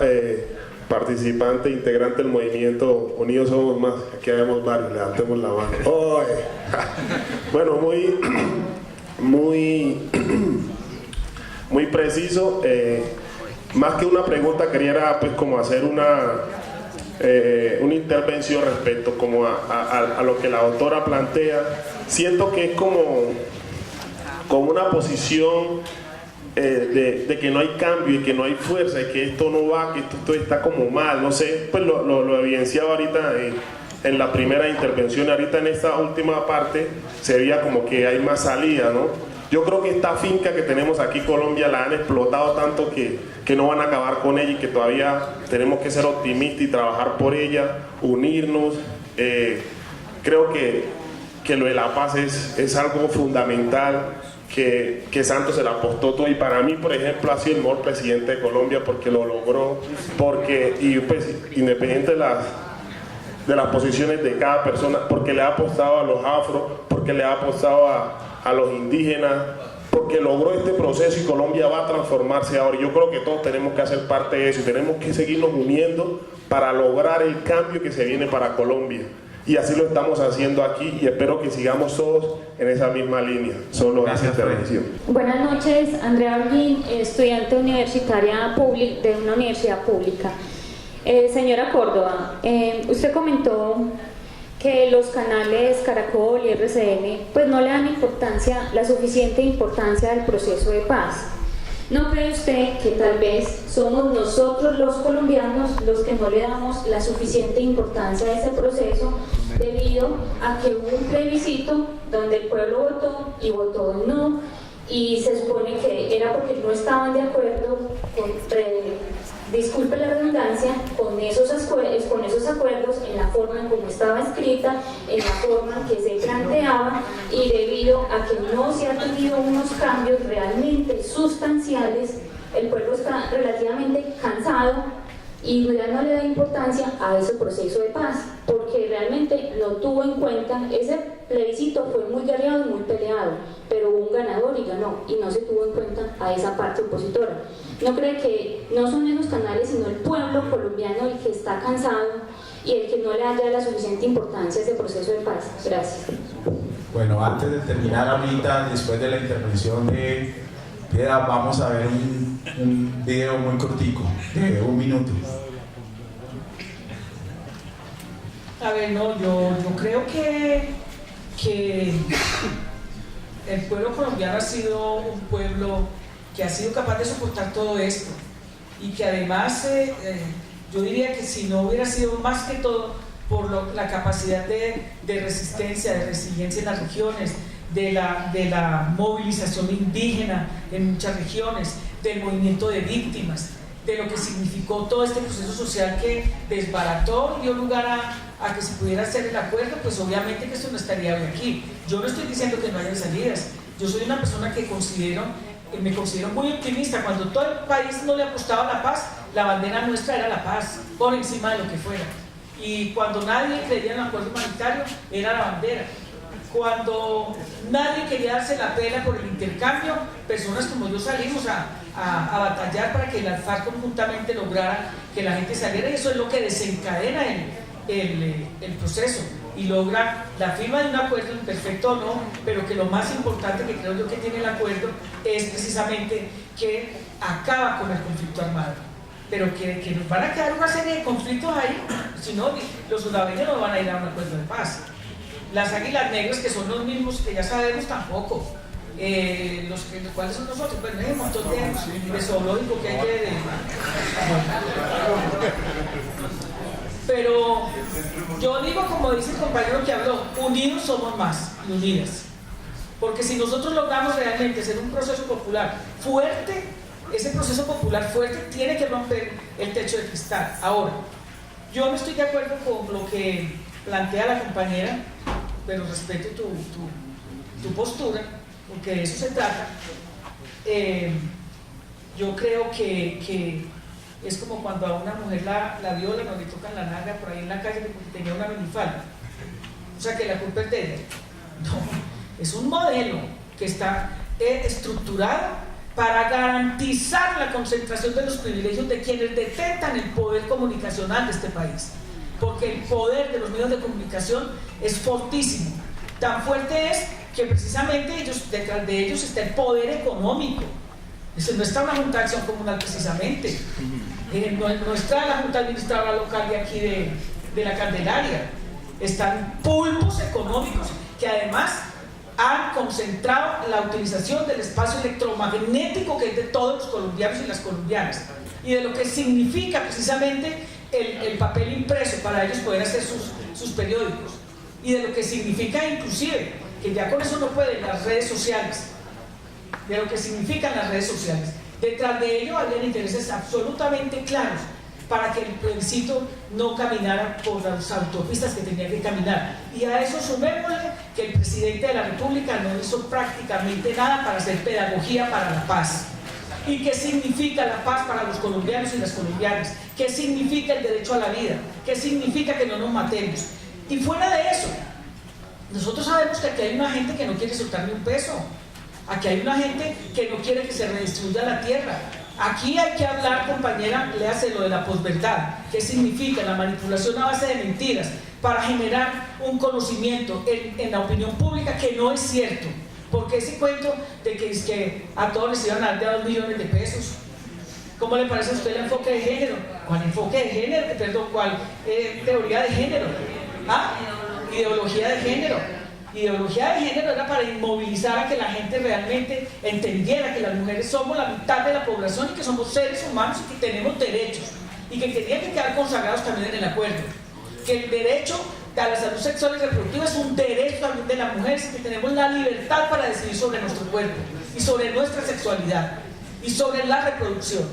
participante, integrante del movimiento Unidos Somos Más. Aquí habemos varios, levantemos la mano. Oh, bueno, muy preciso. Más que una pregunta, quería pues como hacer una intervención respecto como a lo que la doctora plantea. Siento que es como una posición de que no hay cambio y que no hay fuerza y que esto no va, que esto está como mal, no sé, pues lo evidenciaba ahorita en la primera intervención. Ahorita en esta última parte se veía como que hay más salida, ¿no? Yo creo que esta finca que tenemos aquí en Colombia la han explotado tanto que no van a acabar con ella y que todavía tenemos que ser optimistas y trabajar por ella, unirnos. Creo que lo de la paz es algo fundamental, que Santos se la apostó todo, y para mí, por ejemplo, ha sido el mejor presidente de Colombia porque lo logró, y pues, independiente de las posiciones de cada persona, porque le ha apostado a los afros, porque le ha apostado a los indígenas, porque logró este proceso y Colombia va a transformarse ahora. Y yo creo que todos tenemos que hacer parte de eso y tenemos que seguirnos uniendo para lograr el cambio que se viene para Colombia. Y así lo estamos haciendo aquí y espero que sigamos todos en esa misma línea. Solo esa intervención. Buenas noches, Andrea Holguín, estudiante universitaria de una universidad pública. Señora Córdoba, usted comentó que los canales Caracol y RCN pues no le dan la suficiente importancia al proceso de paz. ¿No cree usted que tal vez somos nosotros los colombianos los que no le damos la suficiente importancia a ese proceso debido a que hubo un plebiscito donde el pueblo votó y votó no, y se supone que era porque no estaban de acuerdo con, disculpe la redundancia, con esos acuerdos en la forma en cómo estaba escrita, en la forma en que se planteaba, y debido a que no se han tenido unos cambios realmente sustanciales, el pueblo está relativamente cansado y ya no le da importancia a ese proceso de paz, porque realmente no tuvo en cuenta. Ese plebiscito fue muy guerreado y muy peleado, pero hubo un ganador y ganó, y no se tuvo en cuenta a esa parte opositora. ¿No cree que no son esos canales, sino el pueblo colombiano el que está cansado y el que no le haya la suficiente importancia a ese proceso de paz? Gracias. Bueno, antes de terminar ahorita, después de la intervención de Piedad, vamos a ver un video muy cortico, de 1 minuto. A ver, no, yo creo que el pueblo colombiano ha sido un pueblo que ha sido capaz de soportar todo esto, y que además yo diría que si no hubiera sido más que todo por la capacidad de resistencia, de resiliencia en las regiones, de la movilización indígena en muchas regiones, del movimiento de víctimas, de lo que significó todo este proceso social que desbarató y dio lugar a que se pudiera hacer el acuerdo, pues obviamente que esto no estaría hoy aquí. Yo no estoy diciendo que no haya salidas, yo soy una persona que me considero muy optimista. Cuando todo el país no le apostaba a la paz, la bandera nuestra era la paz, por encima de lo que fuera. Y cuando nadie creía en el acuerdo humanitario, era la bandera. Cuando nadie quería darse la pela por el intercambio, personas como yo salimos a batallar para que la FARC conjuntamente lograra que la gente saliera, y eso es lo que desencadena el proceso y logra la firma de un acuerdo, imperfecto o no, pero que lo más importante que creo yo que tiene el acuerdo es precisamente que acaba con el conflicto armado. Pero que nos van a quedar una serie de conflictos ahí, si no, los sudameños no van a ir a un acuerdo de paz. Las águilas negras, que son los mismos que ya sabemos, tampoco. ¿Cuáles son nosotros? Bueno, hay un montón de zoológico que hay que... Pero yo digo, como dice el compañero que habló, unidos somos más, y unidas. Porque si nosotros logramos realmente hacer un proceso popular fuerte, ese proceso popular fuerte tiene que romper el techo de cristal. Ahora, yo no estoy de acuerdo con lo que plantea la compañera, pero respeto tu postura, porque de eso se trata. Yo creo que es como cuando a una mujer la violan o le tocan la nalga por ahí en la calle porque tenía una minifalda. O sea, que la culpa es de ella. No, es un modelo que está estructurado para garantizar la concentración de los privilegios de quienes detentan el poder comunicacional de este país. Porque el poder de los medios de comunicación es fortísimo. Tan fuerte es que precisamente detrás de ellos está el poder económico. No está una Junta de Acción Comunal precisamente. No está la Junta Administradora Local de aquí de la Candelaria. Están pulpos económicos que además han concentrado la utilización del espacio electromagnético que es de todos los colombianos y las colombianas, y de lo que significa precisamente el papel impreso para ellos poder hacer sus periódicos, y de lo que significa inclusive, que ya con eso no pueden, las redes sociales, de lo que significan las redes sociales. Detrás de ello habían intereses absolutamente claros para que el plebiscito no caminara por las autopistas que tenía que caminar. Y a eso sumémosle que el presidente de la República no hizo prácticamente nada para hacer pedagogía para la paz. ¿Y qué significa la paz para los colombianos y las colombianas? ¿Qué significa el derecho a la vida? ¿Qué significa que no nos matemos? Y fuera de eso, nosotros sabemos que aquí hay una gente que no quiere soltar ni un peso. Aquí hay una gente que no quiere que se redistribuya la tierra. Aquí hay que hablar, compañera, léase lo de la posverdad. ¿Qué significa? La manipulación a base de mentiras para generar un conocimiento en la opinión pública que no es cierto. Porque ese cuento de que, es que a todos les iban a dar de 2 millones de pesos. ¿Cómo le parece a usted el enfoque de género? ¿Cuál enfoque de género? Perdón, ¿cuál teoría de género? ¿Ah? Ideología de género. Ideología de género era para inmovilizar a que la gente realmente entendiera que las mujeres somos la mitad de la población y que somos seres humanos y que tenemos derechos y que tenían que quedar consagrados también en el acuerdo. Que el derecho a la salud sexual y reproductiva es un derecho también de las mujeres y que tenemos la libertad para decidir sobre nuestro cuerpo. y sobre nuestra sexualidad y sobre la reproducción.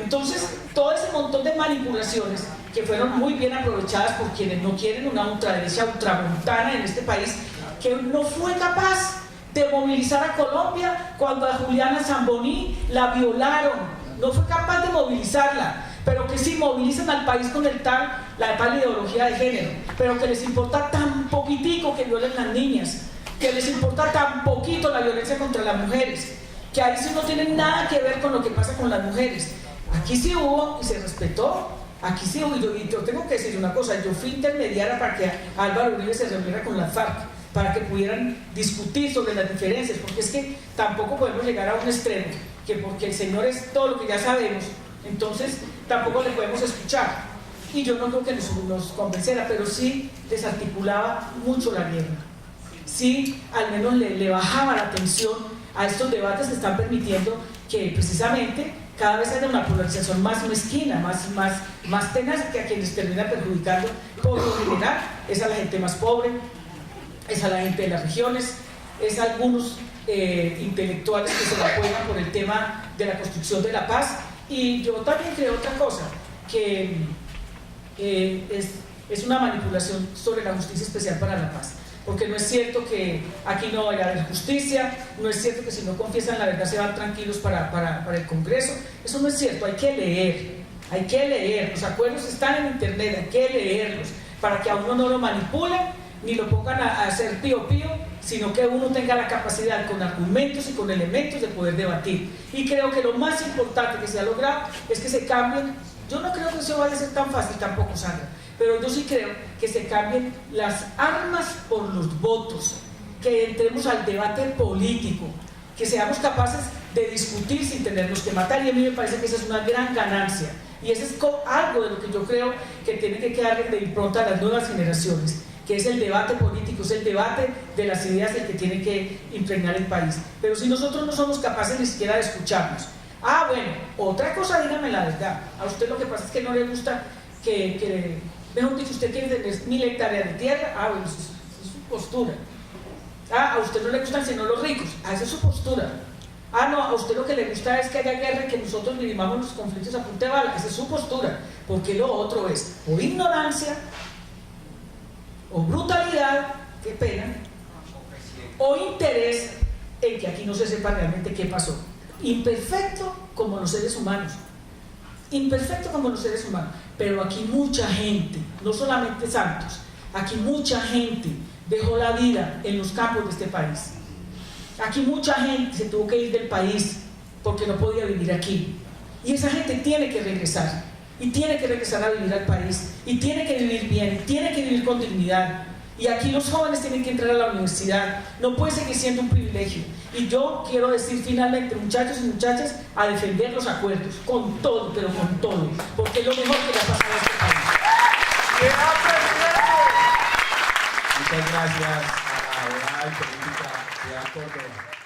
Entonces, todo ese montón de manipulaciones que fueron muy bien aprovechadas por quienes no quieren una ultraderecha ultramontana en este país, que no fue capaz de movilizar a Colombia cuando a Juliana Zamboni la violaron, no fue capaz de movilizarla, pero que sí movilizan al país con la tal ideología de género, pero que les importa tan poquitico que violen las niñas, que les importa tan poquito la violencia contra las mujeres, que ahí sí no tienen nada que ver con lo que pasa con las mujeres. Aquí sí hubo y se respetó, aquí sí hubo, y yo tengo que decir una cosa, yo fui intermediaria para que Álvaro Uribe se reuniera con las FARC, para que pudieran discutir sobre las diferencias, porque es que tampoco podemos llegar a un extremo, que porque el Señor es todo lo que ya sabemos, entonces tampoco le podemos escuchar. Y yo no creo que nos convenciera, pero sí desarticulaba mucho la guerra. Sí, al menos le bajaba la tensión a estos debates que están permitiendo que precisamente cada vez haya una polarización más mezquina, más tenaz, que a quienes termina perjudicando por lo general es a la gente más pobre, es a la gente de las regiones, es a algunos intelectuales que se la juegan por el tema de la construcción de la paz. Y yo también creo otra cosa, que es una manipulación sobre la justicia especial para la paz, porque no es cierto que aquí no vaya a haber justicia, no es cierto que si no confiesan la verdad se van tranquilos para el Congreso, eso no es cierto, hay que leer, los acuerdos están en internet, hay que leerlos, para que a uno no lo manipulen, ni lo pongan a hacer pío pío, sino que uno tenga la capacidad con argumentos y con elementos de poder debatir. Y creo que lo más importante que se ha logrado es que se cambien, yo no creo que eso vaya a ser tan fácil tampoco, Sandra, pero yo sí creo que se cambien las armas por los votos, que entremos al debate político, que seamos capaces de discutir sin tenernos que matar, y a mí me parece que esa es una gran ganancia, y eso es algo de lo que yo creo que tiene que quedar de impronta a las nuevas generaciones, que es el debate político, es el debate de las ideas el que tiene que impregnar el país. Pero si nosotros no somos capaces ni siquiera de escucharnos, bueno, otra cosa, dígame la verdad, a usted lo que pasa es que no le gusta que mejor dicho, usted quiere tener 1000 hectáreas de tierra, bueno, eso es su postura. A usted no le gustan sino los ricos, esa es su postura. No, a usted lo que le gusta es que haya guerra y que nosotros vivamos los conflictos a punta de bala, esa es su postura, porque lo otro es o ignorancia, o brutalidad, qué pena, o interés en que aquí no se sepa realmente qué pasó. Imperfecto como los seres humanos, pero aquí mucha gente, no solamente santos, aquí mucha gente dejó la vida en los campos de este país. Aquí mucha gente se tuvo que ir del país porque no podía vivir aquí. Y esa gente tiene que regresar. Y tiene que regresar a vivir al país. Y tiene que vivir bien. Tiene que vivir con dignidad. Y aquí los jóvenes tienen que entrar a la universidad. No puede seguir siendo un privilegio. Y yo quiero decir finalmente, muchachos y muchachas, a defender los acuerdos. Con todo, pero con todo. Porque es lo mejor que le ha pasado a este país. Muchas gracias a la abogada y política Piedad Córdoba.